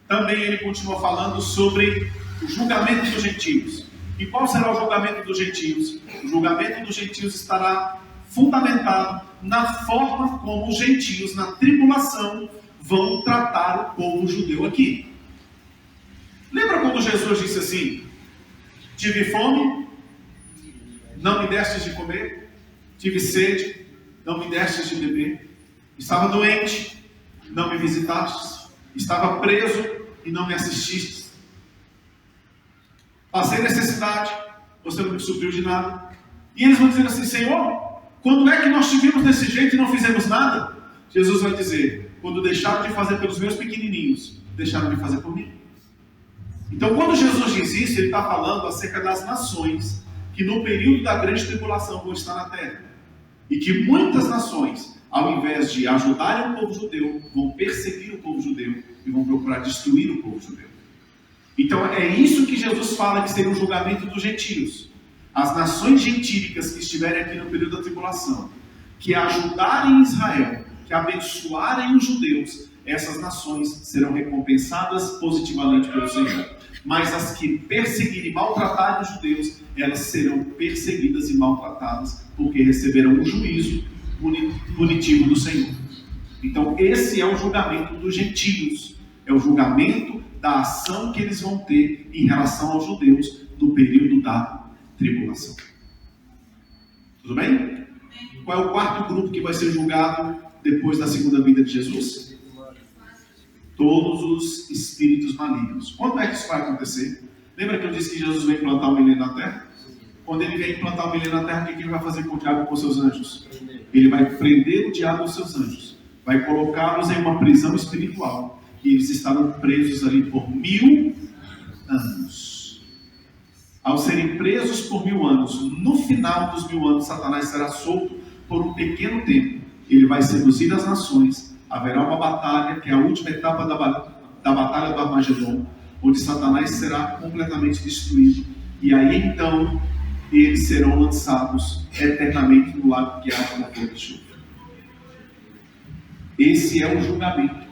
também ele continua falando sobre o julgamento dos gentios. E qual será o julgamento dos gentios? O julgamento dos gentios estará fundamentado na forma como os gentios na tribulação vão tratar o povo judeu aqui. Lembra quando Jesus disse assim: tive fome, não me destes de comer, tive sede, não me destes de beber, estava doente, não me visitastes, estava preso e não me assististes, passei necessidade, você não me supriu de nada. E eles vão dizer assim: Senhor, quando é que nós te vimos desse jeito e não fizemos nada? Jesus vai dizer: quando deixaram de fazer pelos meus pequenininhos, deixaram de fazer por mim. Então, quando Jesus diz isso, ele está falando acerca das nações que no período da grande tribulação vão estar na terra. E que muitas nações, ao invés de ajudarem o povo judeu, vão perseguir o povo judeu e vão procurar destruir o povo judeu. Então, é isso que Jesus fala que seria o julgamento dos gentios. As nações gentílicas que estiverem aqui no período da tribulação, que ajudarem Israel, que abençoarem os judeus, essas nações serão recompensadas positivamente pelo Senhor. Mas as que perseguirem e maltratarem os judeus, elas serão perseguidas e maltratadas, porque receberão o juízo punitivo do Senhor. Então esse é o julgamento dos gentios. É o julgamento da ação que eles vão ter em relação aos judeus no período da tribulação. Tudo bem? Qual é o quarto grupo que vai ser julgado depois da segunda vinda de Jesus? Todos os espíritos malignos. Quando é que isso vai acontecer? Lembra que eu disse que Jesus veio implantar o milênio na terra? Quando ele vem implantar o milênio na terra, o que ele vai fazer com o diabo e com seus anjos? Ele vai prender o diabo e os seus anjos. Vai colocá-los em uma prisão espiritual. E eles estarão presos ali por 1000 anos. Ao serem presos por 1000 anos, no final dos 1000 anos, Satanás será solto por um pequeno tempo. Ele vai seduzir as nações. Haverá uma batalha, que é a última etapa da batalha do Armagedon, onde Satanás será completamente destruído. E aí então, eles serão lançados eternamente no lago que arde na fogo de enxofre. Esse é o julgamento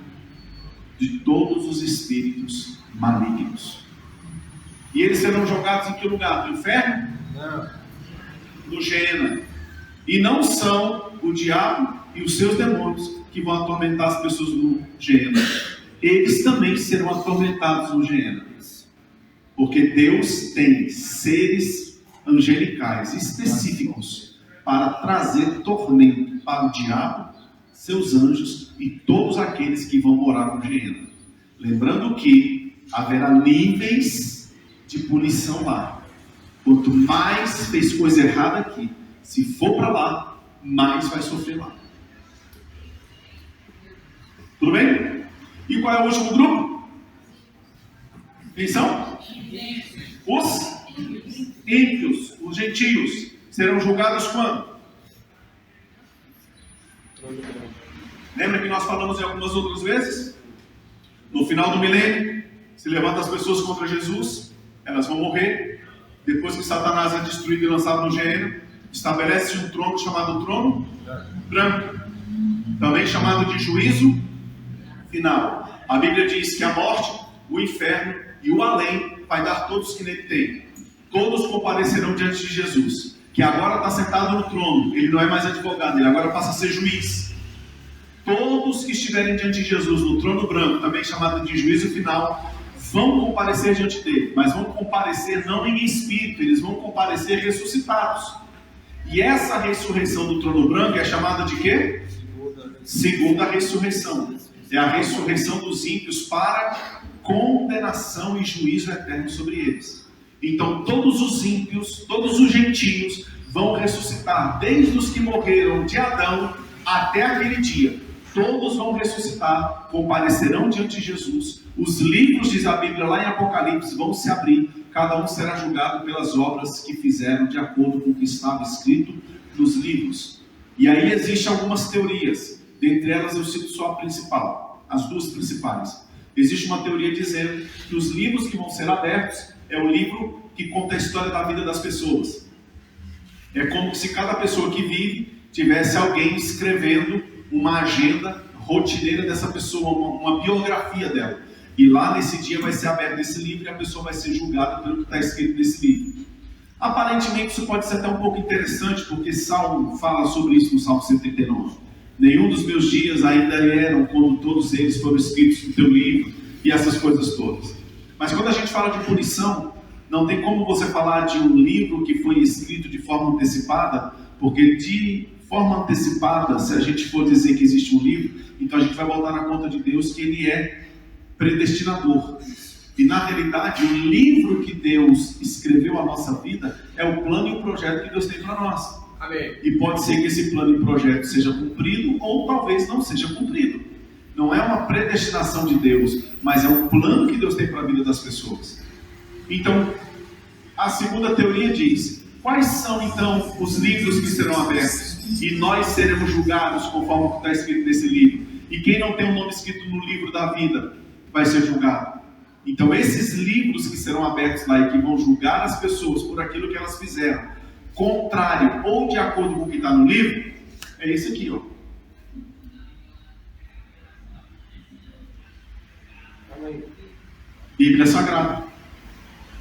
de todos os espíritos malignos. E eles serão jogados em que lugar? No inferno? Não. No Geena. E não são o diabo e os seus demônios que vão atormentar as pessoas no Geena. Eles também serão atormentados no Geena. Porque Deus tem seres angelicais específicos para trazer tormento para o diabo, seus anjos e todos aqueles que vão morar no Geena. Lembrando que haverá níveis de punição lá. Quanto mais fez coisa errada aqui, se for para lá, mais vai sofrer lá. Tudo bem? E qual é o último grupo? Quem são? Os ímpios, os gentios, serão julgados quando? Lembra que nós falamos em algumas outras vezes? No final do milênio, se levantam as pessoas contra Jesus, elas vão morrer. Depois que Satanás é destruído e lançado no gênero, estabelece um trono chamado trono branco, também chamado de juízo final. A Bíblia diz que a morte, o inferno e o além vai dar todos que nele têm. Todos comparecerão diante de Jesus, que agora está sentado no trono. Ele não é mais advogado, ele agora passa a ser juiz. Todos que estiverem diante de Jesus no trono branco, também chamado de juízo final, vão comparecer diante dele, mas vão comparecer não em espírito, eles vão comparecer ressuscitados. E essa ressurreição do trono branco é chamada de quê? Segunda ressurreição. É a ressurreição dos ímpios para condenação e juízo eterno sobre eles. Então todos os ímpios, todos os gentios vão ressuscitar, desde os que morreram de Adão até aquele dia. Todos vão ressuscitar, comparecerão diante de Jesus. Os livros, diz a Bíblia lá em Apocalipse, vão se abrir. Cada um será julgado pelas obras que fizeram de acordo com o que estava escrito nos livros. E aí existem algumas teorias. Dentre elas eu cito só a principal, as duas principais. Existe uma teoria dizendo que os livros que vão ser abertos é o livro que conta a história da vida das pessoas. É como se cada pessoa que vive tivesse alguém escrevendo uma agenda rotineira dessa pessoa, uma biografia dela. E lá nesse dia vai ser aberto esse livro e a pessoa vai ser julgada pelo que está escrito nesse livro. Aparentemente isso pode ser até um pouco interessante, porque Salmo fala sobre isso no Salmo 139. Nenhum dos meus dias ainda eram quando todos eles foram escritos no teu livro e essas coisas todas. Mas quando a gente fala de punição, não tem como você falar de um livro que foi escrito de forma antecipada, porque de forma antecipada, se a gente for dizer que existe um livro, então a gente vai botar na conta de Deus que ele é predestinador. E na realidade, o livro que Deus escreveu a nossa vida é o plano e o projeto que Deus tem para nós. Amém. E pode ser que esse plano e projeto seja cumprido ou talvez não seja cumprido. Não é uma predestinação de Deus, mas é um plano que Deus tem para a vida das pessoas. Então, a segunda teoria diz: quais são então os livros que serão abertos? E nós seremos julgados conforme o que está escrito nesse livro. E quem não tem o nome escrito no livro da vida vai ser julgado. Então esses livros que serão abertos lá e que vão julgar as pessoas por aquilo que elas fizeram, contrário ou de acordo com o que está no livro, é esse aqui, ó. Bíblia Sagrada,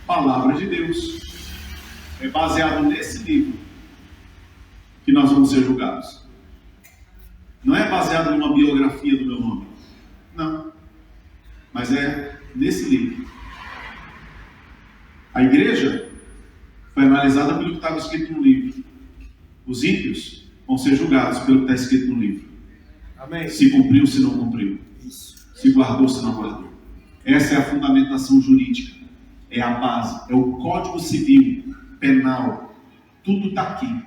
Palavra de Deus. É baseado nesse livro que nós vamos ser julgados. Não é baseado numa biografia do meu nome, não, mas é nesse livro. A igreja foi analisada pelo que estava escrito no livro. Os ímpios vão ser julgados pelo que está escrito no livro. Amém. Se cumpriu, se não cumpriu. Se guardou, se não guardou. Essa é a fundamentação jurídica. É a base. É o Código Civil, Penal. Tudo está aqui.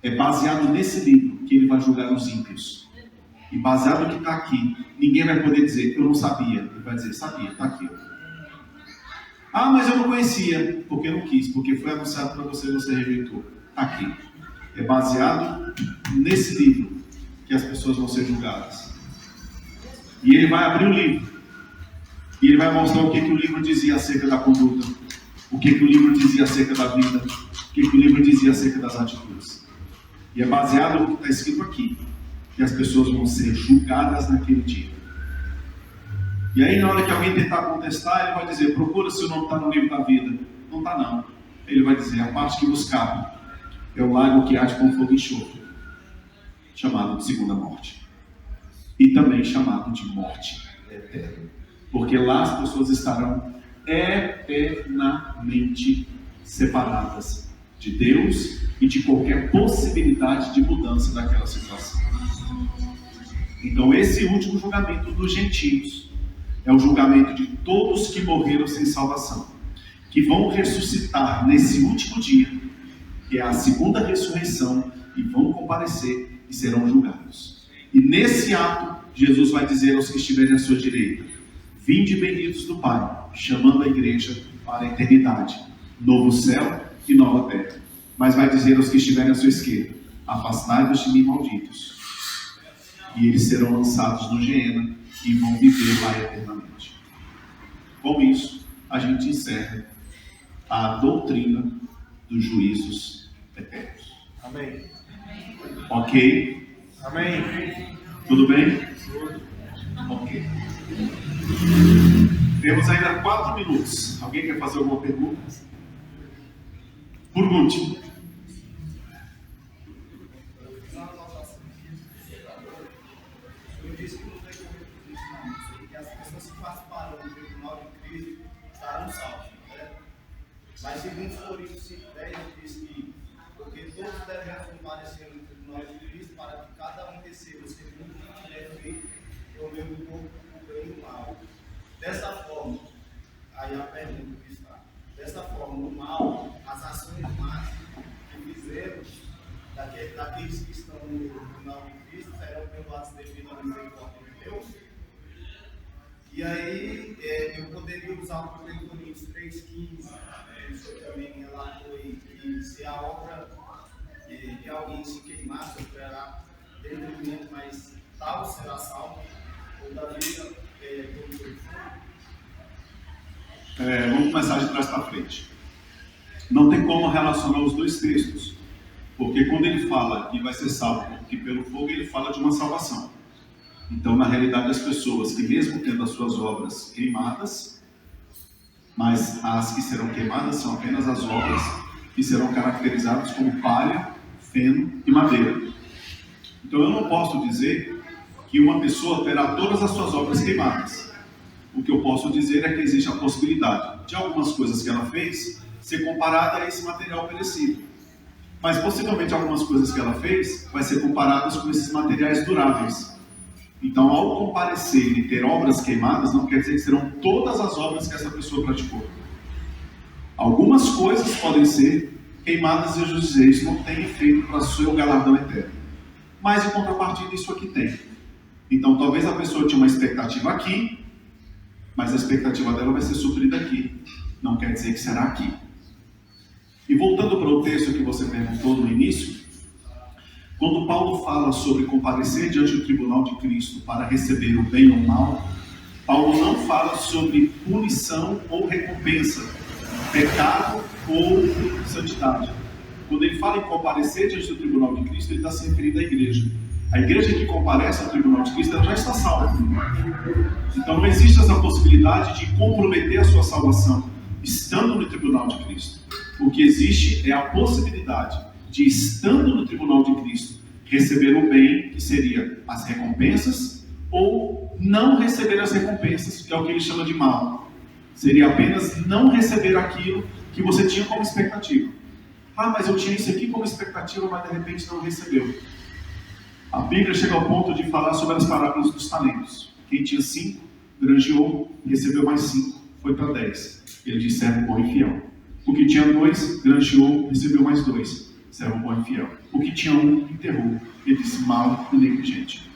É baseado nesse livro que ele vai julgar os ímpios. E baseado no que está aqui, ninguém vai poder dizer: eu não sabia. Ele vai dizer: sabia, está aqui. Ah, mas eu não conhecia, porque não quis, porque foi anunciado para você e você rejeitou. Está aqui. É baseado nesse livro que as pessoas vão ser julgadas. E ele vai abrir o livro. E ele vai mostrar o que o livro dizia acerca da conduta, o que o livro dizia acerca da vida, o que o livro dizia acerca das atitudes. E é baseado no que está escrito aqui que as pessoas vão ser julgadas naquele dia. E aí, na hora que alguém tentar contestar, ele vai dizer: procura se o nome está no livro da vida. Não está, não. Ele vai dizer: a parte que vos cabe é o lago que arde com fogo e enxofre, chamado de segunda morte, e também chamado de morte eterna, porque lá as pessoas estarão eternamente separadas de Deus e de qualquer possibilidade de mudança daquela situação. Então esse último julgamento dos gentios é o julgamento de todos que morreram sem salvação, que vão ressuscitar nesse último dia, que é a segunda ressurreição, e vão comparecer e serão julgados. E nesse ato, Jesus vai dizer aos que estiverem à sua direita: vinde benditos do Pai, chamando a igreja para a eternidade, novo céu e nova terra. Mas vai dizer aos que estiverem à sua esquerda: afastai-vos de mim, malditos. E eles serão lançados no Geena e vão viver lá eternamente. Com isso, a gente encerra a doutrina dos juízos eternos. Amém. Ok? Amém. Tudo bem? Ok. Temos ainda 4 minutos. Alguém quer fazer alguma pergunta? Pergunte. Eu disse que não tem como Cristo, não. Que as pessoas que participaram do tribunal de Cristo estarão salvas, né? Mas segundo Coríntios 5:10 diz que porque todos devem comparecer no tribunal de Cristo para que cada um receba segundo o que é feito por meio do corpo, o bem e o mal. Dessa forma, aí a pergunta que está, dessa forma, o mal, as ações más que fizeram daqueles que estão no tribunal de Cristo serão perdoados devido à misericórdia de Deus. E aí eu poderia usar o 1 Coríntios 3,15, o senhor também relatou que se a obra de alguém se queimar, sofrerá detrimento, mas tal será salvo, ou da vida como foi. Vamos começar de trás para frente. Não tem como relacionar os dois textos, porque quando ele fala que vai ser salvo que pelo fogo, ele fala de uma salvação. Então, na realidade, as pessoas que mesmo tendo as suas obras queimadas, mas as que serão queimadas são apenas as obras que serão caracterizadas como palha, feno e madeira. Então, eu não posso dizer que uma pessoa terá todas as suas obras queimadas. O que eu posso dizer é que existe a possibilidade de algumas coisas que ela fez ser comparada a esse material perecível. Mas possivelmente algumas coisas que ela fez vai ser comparadas com esses materiais duráveis. Então, ao comparecer e ter obras queimadas, não quer dizer que serão todas as obras que essa pessoa praticou. Algumas coisas podem ser queimadas e eu dizer, isso não tem efeito para o seu galardão eterno. Mas em contrapartida, isso aqui tem. Então, talvez a pessoa tinha uma expectativa aqui, mas a expectativa dela vai ser suprida aqui. Não quer dizer que será aqui. E voltando para o texto que você perguntou no início, quando Paulo fala sobre comparecer diante do tribunal de Cristo para receber o bem ou o mal, Paulo não fala sobre punição ou recompensa, pecado ou santidade. Quando ele fala em comparecer diante do tribunal de Cristo, ele está se referindo à igreja. A igreja que comparece ao tribunal de Cristo, ela já está salva. Então não existe essa possibilidade de comprometer a sua salvação estando no tribunal de Cristo. O que existe é a possibilidade de, estando no tribunal de Cristo, receber o bem, que seria as recompensas, ou não receber as recompensas, que é o que ele chama de mal. Seria apenas não receber aquilo que você tinha como expectativa. Ah, mas eu tinha isso aqui como expectativa, mas de repente não recebeu. A Bíblia chega ao ponto de falar sobre as parábolas dos talentos. Quem tinha 5, granjeou, recebeu mais 5, foi para 10. Ele diz, servo bom e fiel. O que tinha 2, granjeou, recebeu mais 2, servo bom e fiel. O que tinha 1, enterrou. Ele disse, mal e negligente.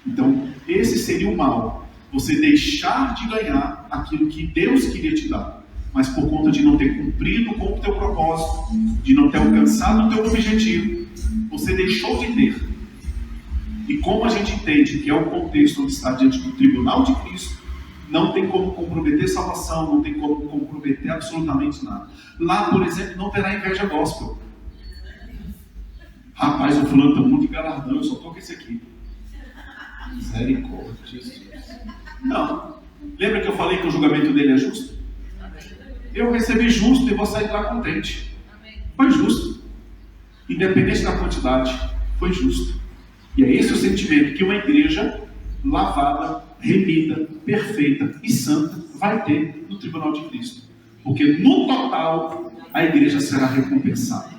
Então, esse seria o mal. Você deixar de ganhar aquilo que Deus queria te dar, mas por conta de não ter cumprido com o teu propósito, de não ter alcançado o teu objetivo, você deixou de ter. E como a gente entende que é o contexto onde está diante do tribunal de Cristo, não tem como comprometer salvação, não tem como comprometer absolutamente nada. Lá, por exemplo, não terá inveja gospel. Rapaz, o fulano está muito galardão, eu só estou com esse aqui. Misericórdia, Jesus. Não. Lembra que eu falei que o julgamento dele é justo? Eu recebi justo e vou sair lá contente. Foi justo. Independente da quantidade, foi justo. E é esse o sentimento que uma igreja lavada, remida, perfeita e santa vai ter no tribunal de Cristo. Porque no total a igreja será recompensada.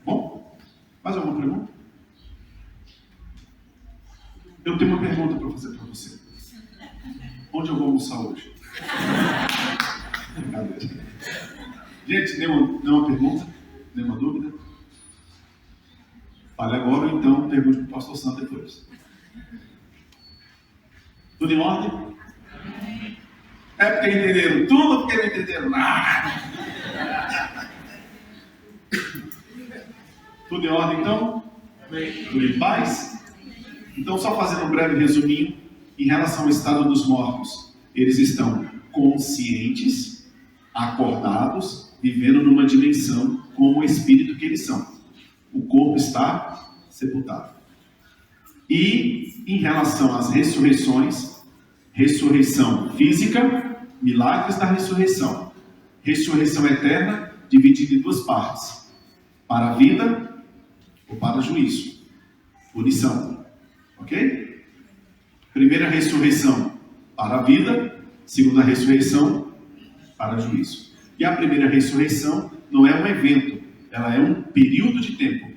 Bom, mais alguma pergunta? Eu tenho uma pergunta para fazer para você. Onde eu vou almoçar hoje? Brincadeira. Gente, nenhuma pergunta? Nenhuma dúvida? Fale agora ou então pergunte para o pastor Santo depois. Tudo em ordem? É porque entenderam tudo ou porque não entenderam nada? Tudo em ordem, então? Tudo em paz? Então, só fazendo um breve resuminho, em relação ao estado dos mortos, eles estão conscientes, acordados, vivendo numa dimensão como o espírito que eles são. O corpo está sepultado. E em relação às ressurreições, ressurreição física, milagres da ressurreição. Ressurreição eterna, dividida em duas partes. Para a vida ou para o juízo. Punição. Ok? Primeira ressurreição para a vida. Segunda ressurreição para o juízo. E a primeira ressurreição não é um evento. Ela é um período de tempo.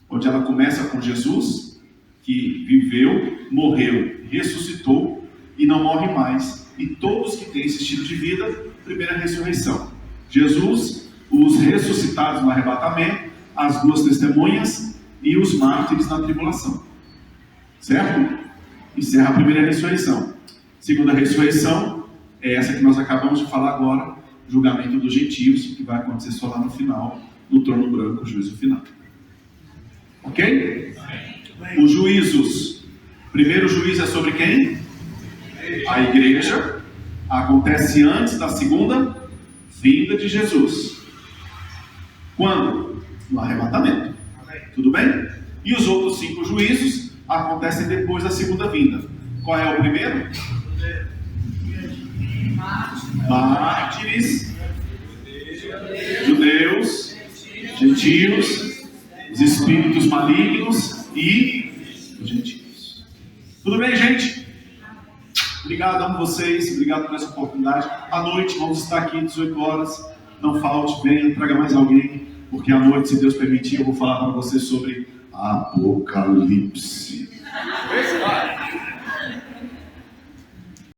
Onde ela começa com Jesus, que viveu, morreu, ressuscitou e não morre mais. E todos que têm esse estilo de vida, primeira ressurreição. Jesus, os ressuscitados no arrebatamento, as duas testemunhas e os mártires na tribulação. Certo? Encerra a primeira ressurreição. Segunda ressurreição é essa que nós acabamos de falar agora, julgamento dos gentios, que vai acontecer só lá no final, no trono branco, o juízo final. Ok? Os juízos. Primeiro juízo é sobre quem? A igreja. Acontece antes da segunda vinda de Jesus. Quando? No arrebatamento. Tudo bem? E os outros 5 juízos acontecem depois da segunda vinda. Qual é o primeiro? Mártires, judeus, gentios, os espíritos malignos e os gentios. Tudo bem, gente? Obrigado, amo vocês, obrigado por essa oportunidade. À noite vamos estar aqui 18 horas. Não falte, venha, traga mais alguém, porque à noite, se Deus permitir, eu vou falar para você sobre Apocalipse.